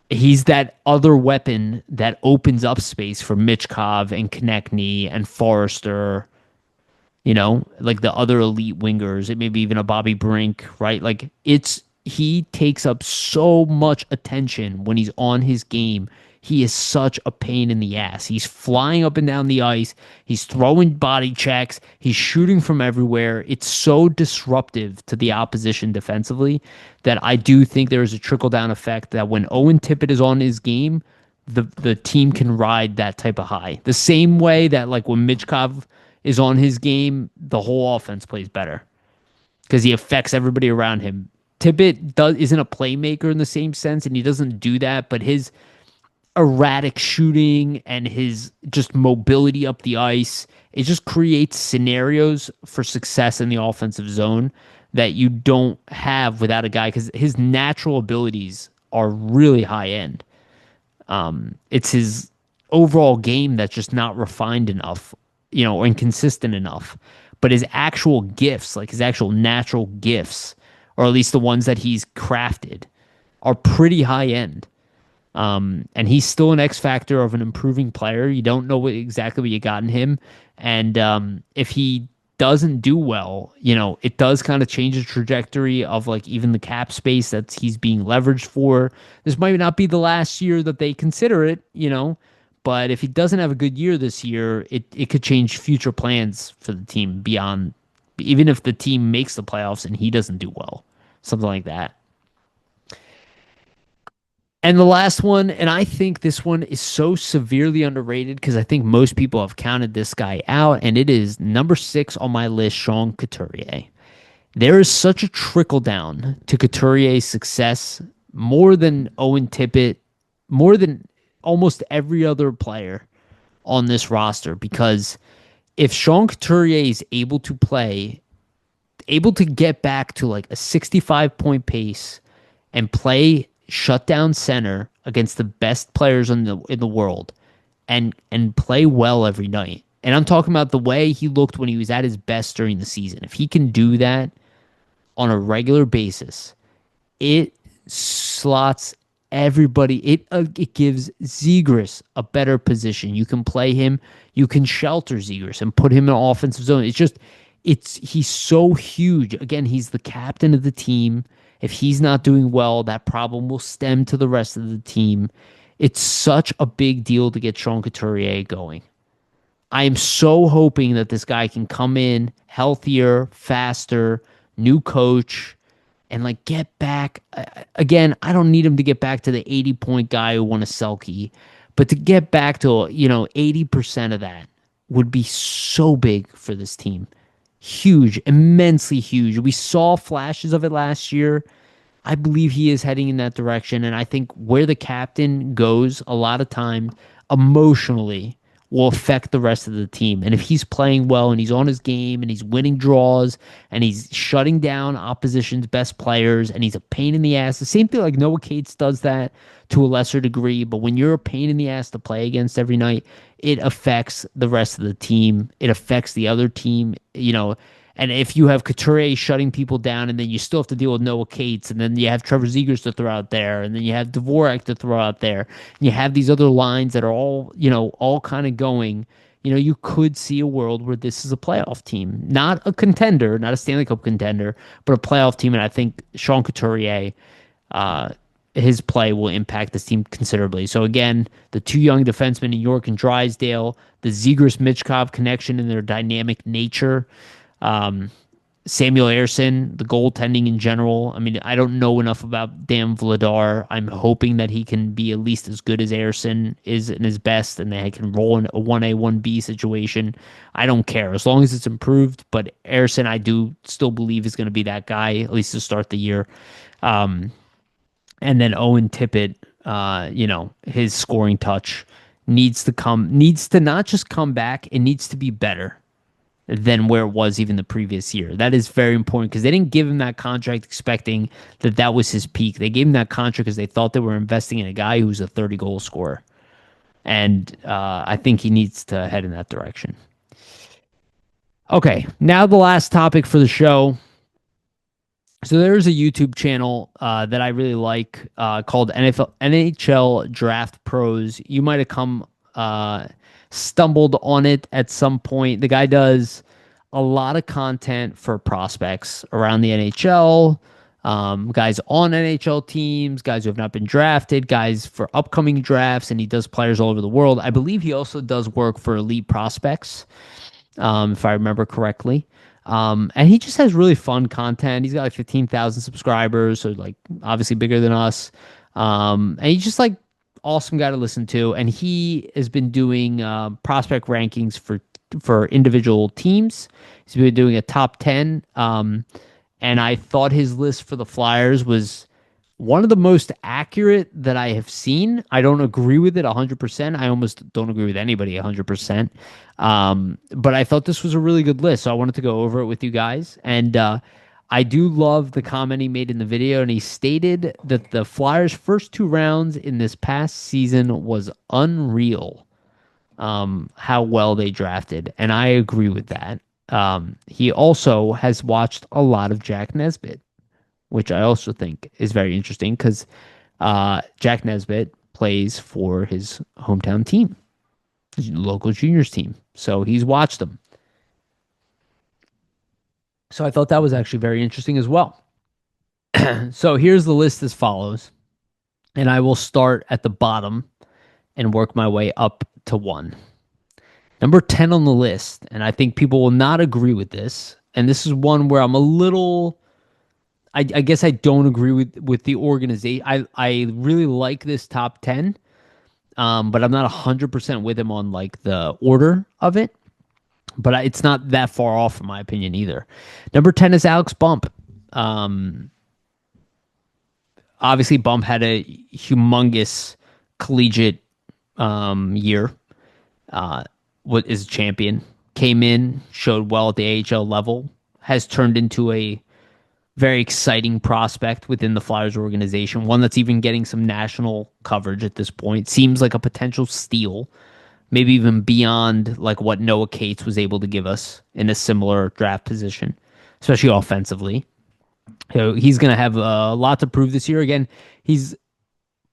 S1: He's that other weapon that opens up space for Michkov and Konechny and Forrester, like the other elite wingers. It may be even a Bobby Brink, right? Like he takes up so much attention when he's on his game. He is such a pain in the ass. He's flying up and down the ice. He's throwing body checks. He's shooting from everywhere. It's so disruptive to the opposition defensively that I do think there is a trickle down effect that when Owen Tippett is on his game, the team can ride that type of high. The same way that like when Michkov is on his game, the whole offense plays better because he affects everybody around him. Tippett isn't a playmaker in the same sense, and he doesn't do that, but his erratic shooting and his just mobility up the ice, it just creates scenarios for success in the offensive zone that you don't have without a guy, because his natural abilities are really high end. It's his overall game that's just not refined enough, or inconsistent enough. But his actual gifts, like his actual natural gifts, or at least the ones that he's crafted, are pretty high end. And he's still an X factor of an improving player. You don't know exactly what you got in him. And if he doesn't do well, it does kind of change the trajectory of like even the cap space that he's being leveraged for. This might not be the last year that they consider it, but if he doesn't have a good year this year, it could change future plans for the team beyond, even if the team makes the playoffs and he doesn't do well, something like that. And the last one, and I think this one is so severely underrated because I think most people have counted this guy out, and it is number 6 on my list, Sean Couturier. There is such a trickle down to Couturier's success, more than Owen Tippett, more than almost every other player on this roster, because if Sean Couturier is able to play, able to get back to like a 65-point pace and play shutdown center against the best players in the world and play well every night. And I'm talking about the way he looked when he was at his best during the season. If he can do that on a regular basis, it slots everybody. It gives Zegras a better position. You can play him. You can shelter Zegras and put him in an offensive zone. He's so huge. Again, he's the captain of the team. If he's not doing well, that problem will stem to the rest of the team. It's such a big deal to get Sean Couturier going. I am so hoping that this guy can come in healthier, faster, new coach, and like get back. Again, I don't need him to get back to the 80-point guy who won a Selkie, but to get back to 80% of that would be so big for this team. Huge, immensely huge. We saw flashes of it last year. I believe he is heading in that direction. And I think where the captain goes a lot of time emotionally will affect the rest of the team. And if he's playing well and he's on his game and he's winning draws and he's shutting down opposition's best players and he's a pain in the ass, the same thing like Noah Cates does that to a lesser degree. But when you're a pain in the ass to play against every night, it affects the rest of the team. It affects the other team, And if you have Couturier shutting people down, and then you still have to deal with Noah Cates, and then you have Trevor Zegras to throw out there, and then you have Dvorak to throw out there, and you have these other lines that are all kind of going, you could see a world where this is a playoff team, not a contender, not a Stanley Cup contender, but a playoff team. And I think Sean Couturier, his play will impact this team considerably. So again, the two young defensemen in York and Drysdale, the Zegras-Michkov connection and their dynamic nature. Samuel Ayerson, the goaltending in general. I mean, I don't know enough about Dan Vladar. I'm hoping that he can be at least as good as Ayerson is in his best, and that he can roll in a 1A, 1B situation. I don't care as long as it's improved. But Ayerson, I do still believe is going to be that guy, at least to start the year. Um, and then Owen Tippett, his scoring touch needs to not just come back, it needs to be better than where it was even the previous year. That is very important because they didn't give him that contract expecting that that was his peak. They gave him that contract because they thought they were investing in a guy who's a 30 goal scorer. And I think he needs to head in that direction. Okay, now the last topic for the show. So there's a YouTube channel that I really like called NHL Draft Pros. You might have come stumbled on it at some point. The guy does a lot of content for prospects around the NHL, guys on NHL teams, guys who have not been drafted, guys for upcoming drafts, and he does players all over the world. I believe he also does work for elite prospects, if I remember correctly. And he just has really fun content. He's got like 15,000 subscribers, so like obviously bigger than us. And he's just like awesome guy to listen to. And he has been doing prospect rankings for individual teams. He's been doing a top 10. And I thought his list for the Flyers was one of the most accurate that I have seen. I don't agree with it 100%. I almost don't agree with anybody 100%. But I thought this was a really good list, so I wanted to go over it with you guys. And I do love the comment he made in the video, and he stated that the Flyers' first two rounds in this past season was unreal, how well they drafted, and I agree with that. He also has watched a lot of Jack Nesbitt, which I also think is very interesting because Jack Nesbitt plays for his hometown team, his local juniors team. So he's watched them. So I thought that was actually very interesting as well. So here's the list as follows. And I will start at the bottom and work my way up to one. Number 10 on the list, and I think people will not agree with this, and this is one where I'm a little... I guess I don't agree with the organization. I really like this top 10, but I'm not 100% with him on like the order of it. But it's not that far off, in my opinion, either. Number 10 is Alex Bump. Obviously, Bump had a humongous collegiate year. What is a champion? Came in, showed well at the AHL level, has turned into a very exciting prospect within the Flyers organization, one that's even getting some national coverage at this point. Seems like a potential steal, maybe even beyond like what Noah Cates was able to give us in a similar draft position, especially offensively. So he's going to have a lot to prove this year. Again, he's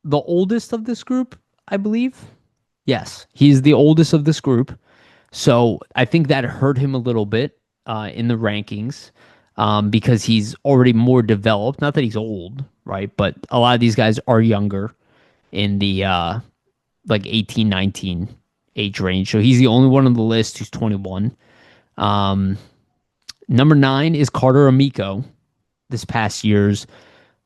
S1: the oldest of this group, I believe. Yes, he's the oldest of this group. So I think that hurt him a little bit in the rankings. Because he's already more developed. Not that he's old, right? But a lot of these guys are younger in the like 18, 19 age range. So he's the only one on the list who's 21. Number 9 is Carter Amico, this past year's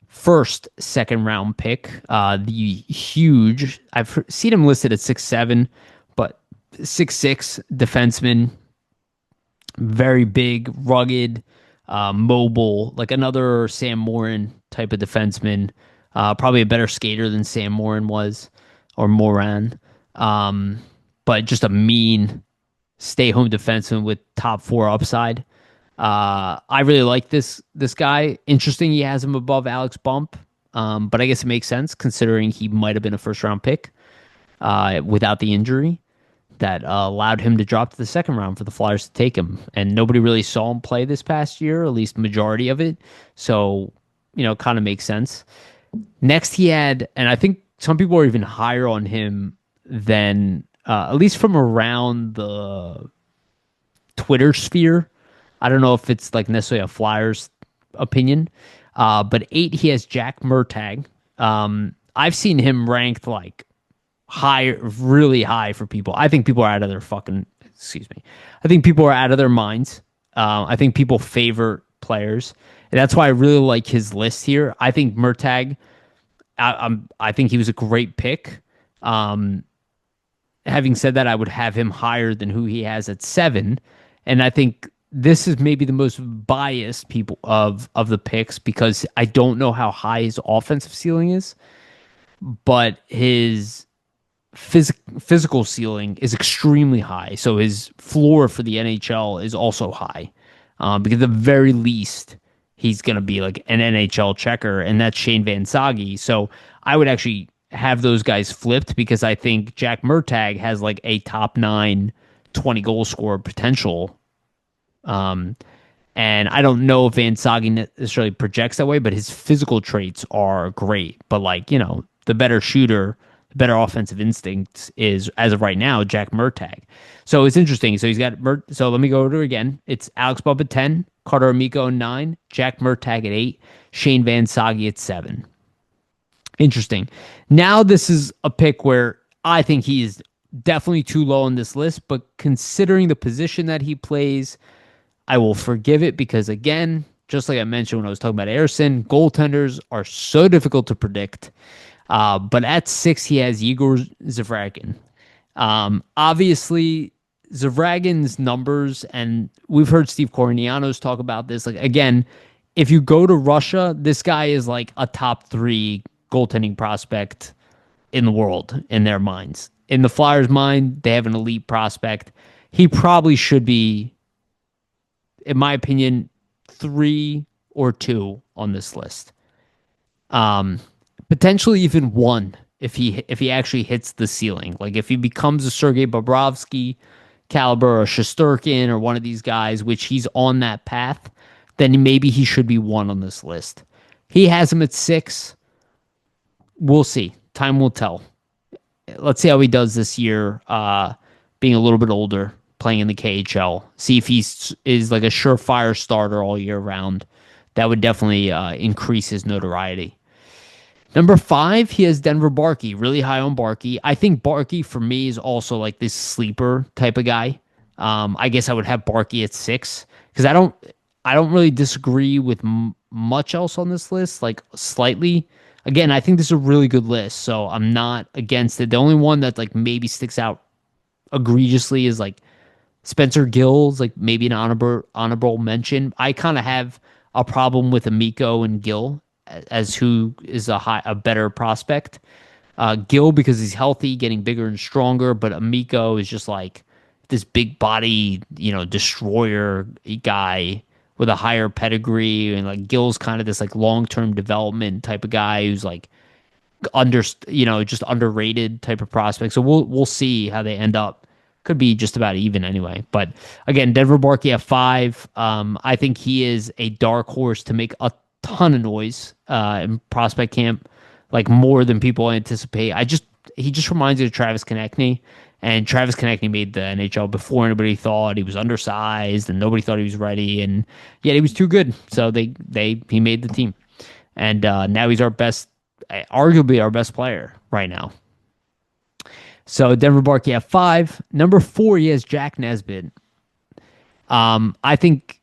S1: first second round pick. The huge, I've seen him listed at 6'7", but 6'6" defenseman, very big, rugged, mobile, like another Sam Morin type of defenseman. Probably a better skater than Sam Morin was, or Moran. But just a mean stay-home defenseman with top 4 upside. I really like this guy. Interesting he has him above Alex Bump, but I guess it makes sense considering he might have been a first-round pick without the injury that allowed him to drop to the second round for the Flyers to take him. And nobody really saw him play this past year, at least majority of it. So, kind of makes sense. Next he had, and I think some people are even higher on him than, at least from around the Twitter sphere. I don't know if it's like necessarily a Flyers opinion. But 8, he has Jack Murtagh. I've seen him ranked like high, really high for people. I think people are out of their I think people are out of their minds. I think people favor players. And that's why I really like his list here. I think Murtag, I think he was a great pick. Um, Having said that, I would have him higher than who he has at 7. And I think this is maybe the most biased people of the picks because I don't know how high his offensive ceiling is, but his physical ceiling is extremely high. So his floor for the NHL is also high. Because at the very least, he's going to be like an NHL checker, and that's Shane Van Sage. So I would actually have those guys flipped because I think Jack Murtag has like a top 9 20 goal scorer potential. And I don't know if Van Sage necessarily projects that way, but his physical traits are great. But like, the better shooter, the better offensive instincts is, as of right now, Jack Murtag. So it's interesting. So he's got so let me go over it again. It's Alex Bub at 10, Carter Amico at 9, Jack Murtag at 8, Shane Van Sage at 7. Interesting. Now this is a pick where I think he is definitely too low on this list, but considering the position that he plays, I will forgive it because, again, just like I mentioned when I was talking about Ayerson, goaltenders are so difficult to predict. But at 6, he has Igor Zavragin. Obviously, Zavragin's numbers, and we've heard Steve Cornianos talk about this. Like, again, if you go to Russia, this guy is like a top 3 goaltending prospect in the world in their minds. In the Flyers' mind, they have an elite prospect. He probably should be, in my opinion, 3 or 2 on this list. Potentially even 1 if he actually hits the ceiling. Like if he becomes a Sergei Bobrovsky caliber or Shesterkin or one of these guys, which he's on that path, then maybe he should be 1 on this list. He has him at 6. We'll see. Time will tell. Let's see how he does this year, being a little bit older, playing in the KHL. See if he is like a surefire starter all year round. That would definitely increase his notoriety. Number 5, he has Denver Barkey, really high on Barkey. I think Barkey, for me, is also like this sleeper type of guy. I guess I would have Barkey at 6 because I don't really disagree with much else on this list, like slightly. Again, I think this is a really good list, so I'm not against it. The only one that like maybe sticks out egregiously is like Spencer Gill's, like maybe an honorable mention. I kind of have a problem with Amico and Gill as who is a better prospect. Gill because he's healthy, getting bigger and stronger, but Amico is just like this big body, destroyer guy with a higher pedigree, and like Gill's kind of this like long-term development type of guy who's like just underrated type of prospect. So we'll see how they end up. Could be just about even anyway. But again, Denver Barkey at 5. I think he is a dark horse to make a ton of noise in prospect camp, like more than people anticipate. He just reminds me of Travis Konechny. And Travis Konechny made the NHL before anybody thought. He was undersized and nobody thought he was ready. And yet he was too good. So he made the team. And now he's arguably our best player right now. So Denver Barkey at 5. Number 4, he has Jack Nesbitt. I think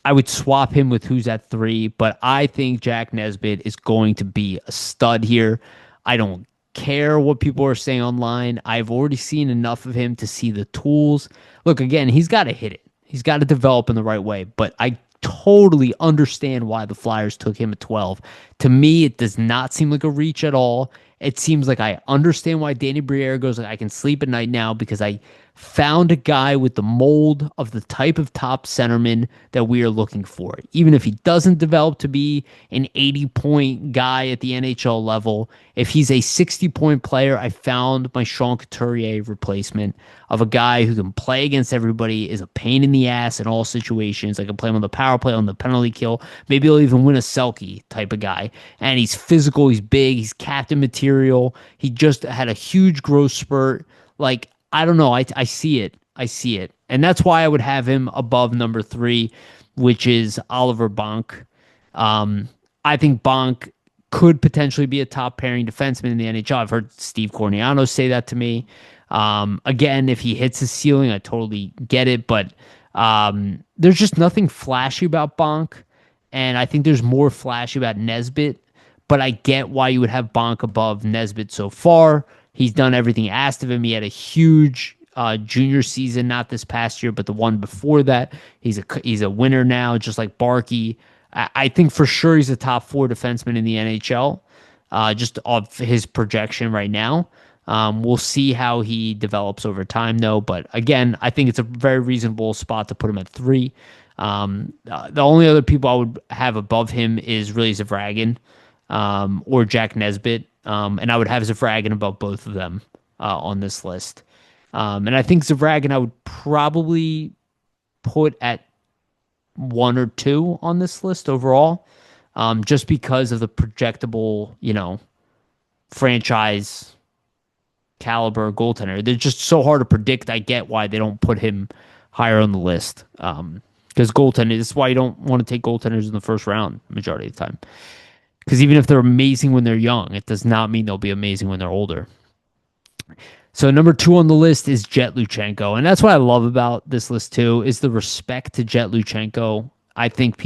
S1: I would swap him with who's at 3, but I think Jack Nesbitt is going to be a stud here. I don't care what people are saying online. I've already seen enough of him to see the tools. Look, again, he's got to hit it. He's got to develop in the right way, but I totally understand why the Flyers took him at 12. To me, it does not seem like a reach at all. It seems like I understand why Danny Briere goes, like, I can sleep at night now because I found a guy with the mold of the type of top centerman that we are looking for. Even if he doesn't develop to be an 80-point guy at the NHL level, if he's a 60-point player, I found my Sean Couturier replacement of a guy who can play against everybody, is a pain in the ass in all situations. I can play him on the power play, on the penalty kill. Maybe he'll even win a Selke type of guy. And he's physical, he's big, he's captain material. He just had a huge growth spurt. Like, I don't know. I see it. I see it. And that's why I would have him above number 3, which is Oliver Bonk. I think Bonk could potentially be a top pairing defenseman in the NHL. I've heard Steve Corniano say that to me. Again, if he hits his ceiling, I totally get it. But There's just nothing flashy about Bonk, and I think there's more flashy about Nesbitt. But I get why you would have Bonk above Nesbitt so far. He's done everything asked of him. He had a huge junior season, not this past year, but the one before that. He's a winner now, just like Barkey. I think for sure he's a top 4 defenseman in the NHL, just off his projection right now. We'll see how he develops over time, though. But again, I think it's a very reasonable spot to put him at 3. The only other people I would have above him is really Zavragin, or Jack Nesbitt. And I would have Zavragin above both of them on this list. And I think Zavragin I would probably put at 1 or 2 on this list overall, just because of the projectable, franchise caliber goaltender. They're just so hard to predict. I get why they don't put him higher on the list. Because goaltending, this is why you don't want to take goaltenders in the first round majority of the time. Because even if they're amazing when they're young, it does not mean they'll be amazing when they're older. So number 2 on the list is Jet Luchenko. And that's what I love about this list too, is the respect to Jet Luchenko. I think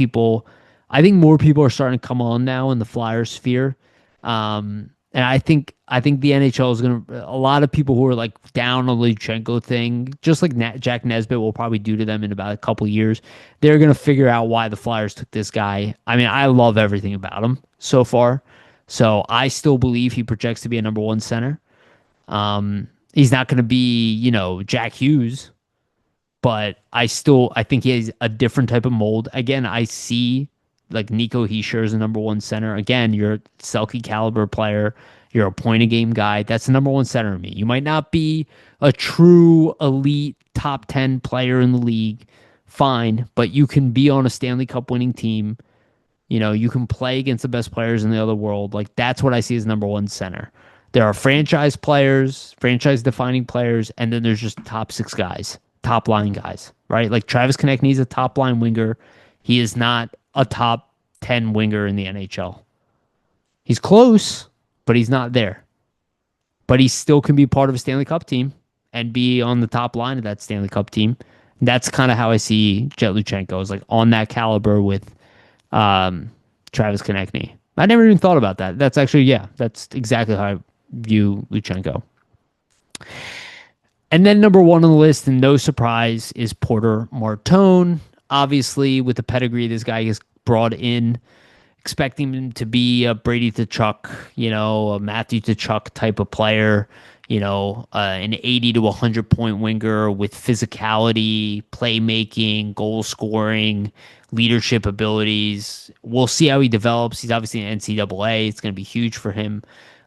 S1: more people are starting to come on now in the Flyers sphere. And I think the NHL is going to, a lot of people who are like down on the Luchenko thing, just like Jack Nesbitt will probably do to them in about a couple of years, they're going to figure out why the Flyers took this guy. I mean, I love everything about him so far. So I still believe he projects to be a number 1 center. He's not going to be, Jack Hughes, but I think he has a different type of mold. Again, I see like Nico Hischier as a number 1 center. Again, you're a Selke caliber player. You're a point a game guy. That's the number 1 center to me. You might not be a true elite top 10 player in the league. Fine, but you can be on a Stanley Cup winning team. You can play against the best players in the other world. Like, that's what I see as number 1 center. There are franchise players, franchise defining players, and then there's just top 6 guys, top line guys, right? Like Travis Konechny's a top line winger. He is not a top 10 winger in the NHL. He's close, but he's not there. But he still can be part of a Stanley Cup team and be on the top line of that Stanley Cup team. And that's kind of how I see Jet Luchenko, is like on that caliber with Travis Konechny. I never even thought about that. That's actually, that's exactly how I view Luchenko. And then number 1 on the list, and no surprise, is Porter Martone. Obviously, with the pedigree this guy is brought in, expecting him to be a Brady Tkachuk, a Matthew Tkachuk type of player, an 80 to 100 point winger with physicality, playmaking, goal scoring, leadership abilities. We'll see how he develops. He's obviously an NCAA. It's going to be huge for him.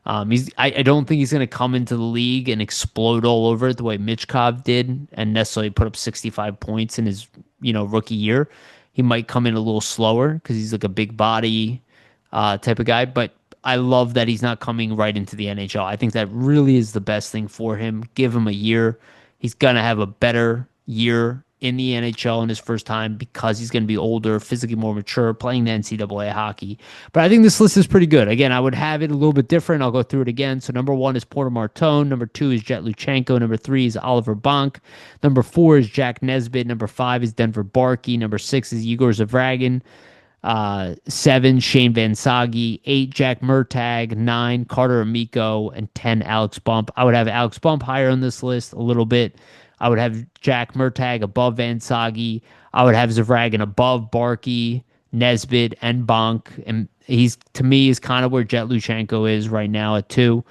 S1: I don't think he's going to come into the league and explode all over it the way Michkov did and necessarily put up 65 points in his, rookie year. He might come in a little slower because he's like a big body type of guy. But I love that he's not coming right into the NHL. I think that really is the best thing for him. Give him a year. He's going to have a better year in the NHL in his first time because he's going to be older, physically more mature, playing the NCAA hockey. But I think this list is pretty good. Again, I would have it a little bit different. I'll go through it again. So number 1 is Porter Martone. Number 2 is Jet Luchenko. Number 3 is Oliver Bonk. Number 4 is Jack Nesbitt. Number 5 is Denver Barkey. Number 6 is Igor Zavragin. 7, Shane Van Sage. 8, Jack Murtagh. 9, Carter Amico. And 10, Alex Bump. I would have Alex Bump higher on this list a little bit. I would have Jack Murtagh above Van Sage. I would have Zavragin above Barkey, Nesbitt, and Bonk. And he's, to me, is kind of where Jet Luchenko is right now at 2.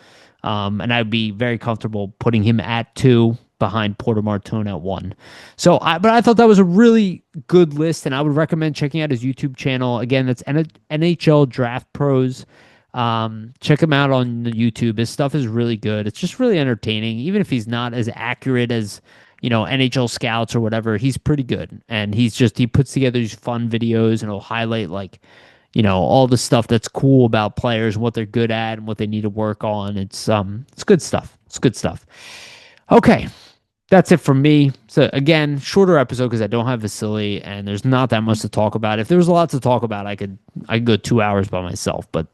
S1: And I'd be very comfortable putting him at 2 behind Porter Martone at 1. But I thought that was a really good list, and I would recommend checking out his YouTube channel. Again, that's NHL Draft Pros. Check him out on YouTube. His stuff is really good. It's just really entertaining. Even if he's not as accurate as, NHL scouts or whatever, he's pretty good. And he puts together these fun videos and he'll highlight all the stuff that's cool about players and what they're good at and what they need to work on. It's good stuff. It's good stuff. Okay. That's it from me. So again, shorter episode because I don't have Vasili and there's not that much to talk about. If there was a lot to talk about, I could go 2 hours by myself, but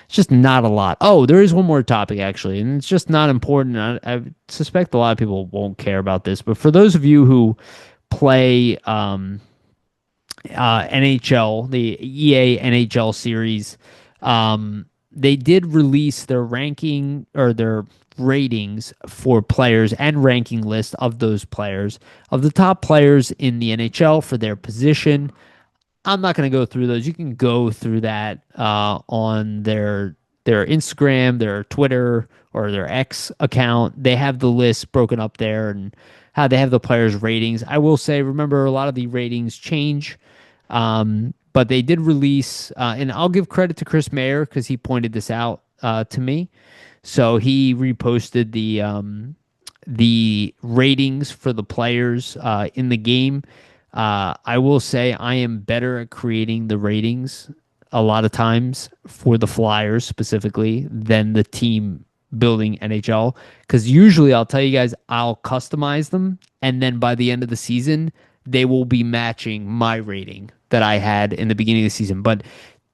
S1: it's just not a lot. Oh, there is one more topic actually, and it's just not important. I suspect a lot of people won't care about this, but for those of you who play NHL, the EA NHL series, they did release their ranking or their ratings for players and ranking list of those players, of the top players in the NHL for their position. I'm not going to go through those. You can go through that on their Instagram, their Twitter, or their X account. They have the list broken up there and how they have the players' ratings. I will say, remember, a lot of the ratings change, but they did release, and I'll give credit to Chris Mayer because he pointed this out to me. So he reposted the ratings for the players in the game. I will say I am better at creating the ratings a lot of times for the Flyers specifically than the team building NHL. Because usually I'll tell you guys I'll customize them, and then by the end of the season, they will be matching my rating that I had in the beginning of the season. But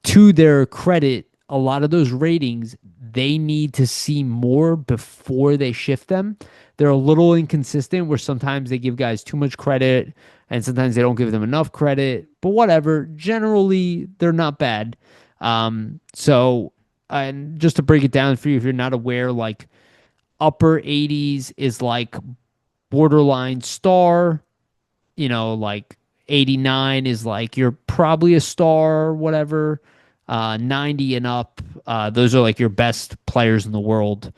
S1: to their credit, a lot of those ratings, they need to see more before they shift them. They're a little inconsistent where sometimes they give guys too much credit and sometimes they don't give them enough credit, but whatever. Generally, they're not bad. And just to break it down for you, if you're not aware, like upper 80s is like borderline star, like 89 is like you're probably a star or whatever. 90 and up, those are like your best players in the world.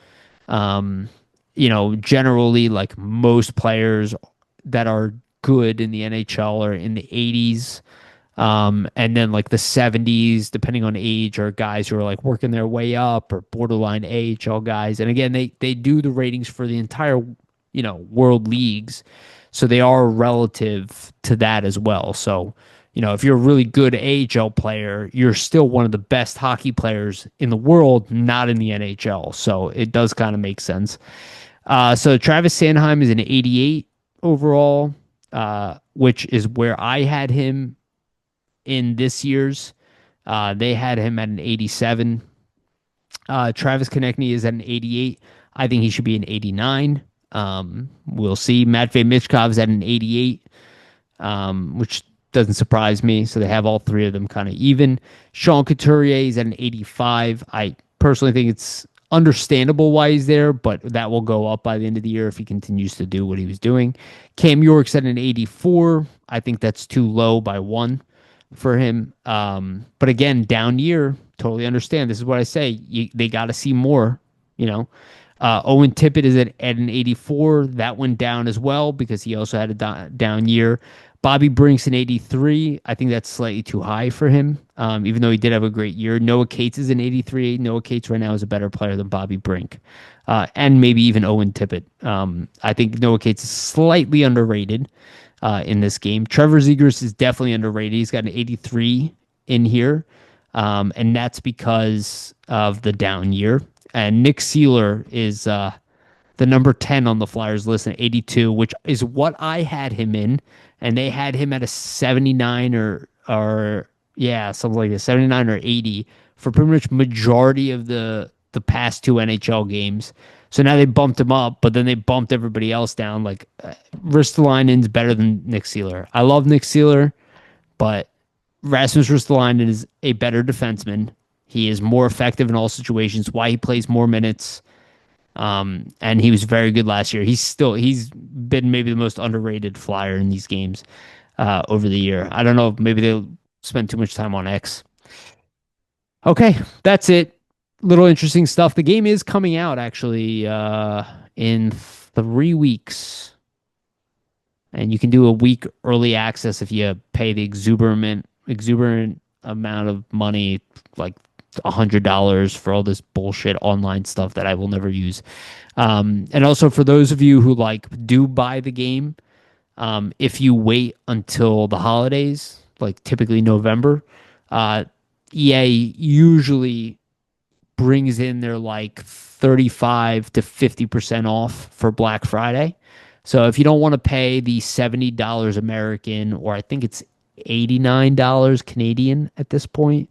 S1: Generally, like most players that are good in the NHL are in the 80s. And then like the 70s, depending on age, are guys who are like working their way up or borderline AHL guys. And again, they do the ratings for the entire, world leagues. So they are relative to that as well. So, if you're a really good AHL player, you're still one of the best hockey players in the world, not in the NHL. So it does kind of make sense. So Travis Sanheim is an 88 overall, which is where I had him in this year's. They had him at an 87. Travis Konechny is at an 88. I think he should be an 89. We'll see. Matvey Michkov is at an 88, which doesn't surprise me. So they have all three of them kind of even. Sean Couturier is at an 85. I personally think it's understandable why he's there, but that will go up by the end of the year if he continues to do what he was doing. Cam York's at an 84. I think that's too low by one for him. But again, down year, totally understand. This is what I say. They got to see more, Owen Tippett is at an 84. That went down as well because he also had a down year. Bobby Brink's an 83. I think that's slightly too high for him, even though he did have a great year. Noah Cates is an 83. Noah Cates right now is a better player than Bobby Brink, and maybe even Owen Tippett. I think Noah Cates is slightly underrated in this game. Trevor Zegras is definitely underrated. He's got an 83 in here, and that's because of the down year. And Nick Seeler is the number 10 on the Flyers list at 82, which is what I had him in. And they had him at a 79 or something like that, 79 or 80 for pretty much majority of the past two NHL games. So now they bumped him up, but then they bumped everybody else down. Like Ristolainen's better than Nick Seeler. I love Nick Seeler, but Rasmus Ristolainen is a better defenseman. He is more effective in all situations. Why he plays more minutes. And he was very good last year. He's been maybe the most underrated Flyer in these games over the year. I don't know if maybe they'll spend too much time on X. Okay, that's it. Little interesting stuff. The game is coming out actually in 3 weeks. And you can do a week early access if you pay the exuberant amount of money, like $100 for all this bullshit online stuff that I will never use. And also for those of you who do buy the game, if you wait until the holidays, like typically November, EA usually brings in their 35 to 50% off for Black Friday. So if you don't want to pay the $70 American, or I think it's $89 Canadian at this point,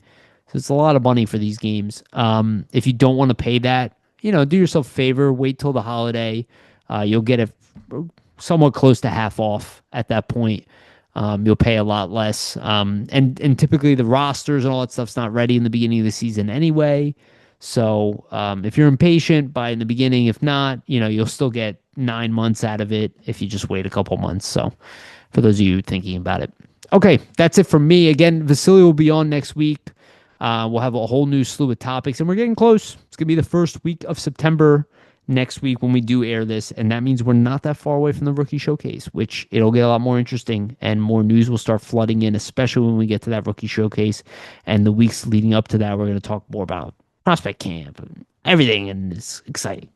S1: so it's a lot of money for these games. If you don't want to pay that, do yourself a favor, wait till the holiday. You'll get it somewhat close to half off at that point. You'll pay a lot less. And typically the rosters and all that stuff's not ready in the beginning of the season anyway. So if you're impatient, buy in the beginning. If not, you'll still get 9 months out of it if you just wait a couple months. So for those of you thinking about it. Okay, that's it from me. Again, Vasili will be on next week. We'll have a whole new slew of topics, and we're getting close. It's going to be the first week of September next week when we do air this, and that means we're not that far away from the rookie showcase, which it'll get a lot more interesting, and more news will start flooding in, especially when we get to that rookie showcase. And the weeks leading up to that, we're going to talk more about prospect camp and everything, and it's exciting.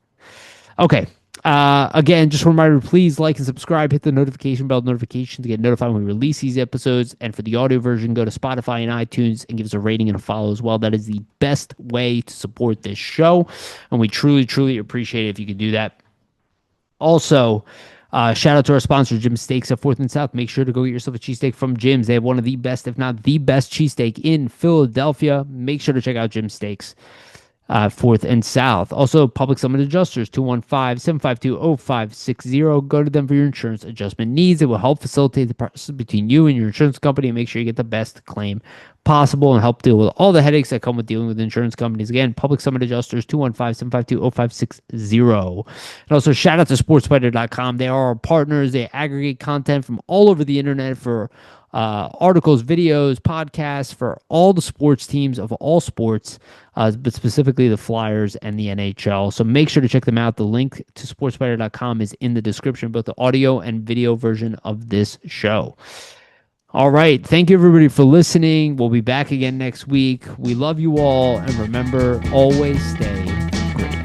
S1: Okay. Again, just a reminder, please like and subscribe, hit the notification bell notification to get notified when we release these episodes. And for the audio version, go to Spotify and iTunes and give us a rating and a follow as well. That is the best way to support this show. And we truly, truly appreciate it if you could do that. Also, shout out to our sponsor, Jim's Steaks at 4th and South. Make sure to go get yourself a cheesesteak from Jim's. They have one of the best, if not the best, cheesesteak in Philadelphia. Make sure to check out Jim's Steaks. 4th and South. Also, Public Summit Adjusters, 215-752-0560. Go to them for your insurance adjustment needs. It will help facilitate the process between you and your insurance company and make sure you get the best claim possible and help deal with all the headaches that come with dealing with insurance companies. Again, Public Summit Adjusters, 215-752-0560. And also, shout out to SportsFighter.com. They are our partners. They aggregate content from all over the internet for articles, videos, podcasts for all the sports teams of all sports, but specifically the Flyers and the NHL. So make sure to check them out. The link to sportsfighter.com is in the description, both the audio and video version of this show. All right. Thank you, everybody, for listening. We'll be back again next week. We love you all. And remember, always stay great.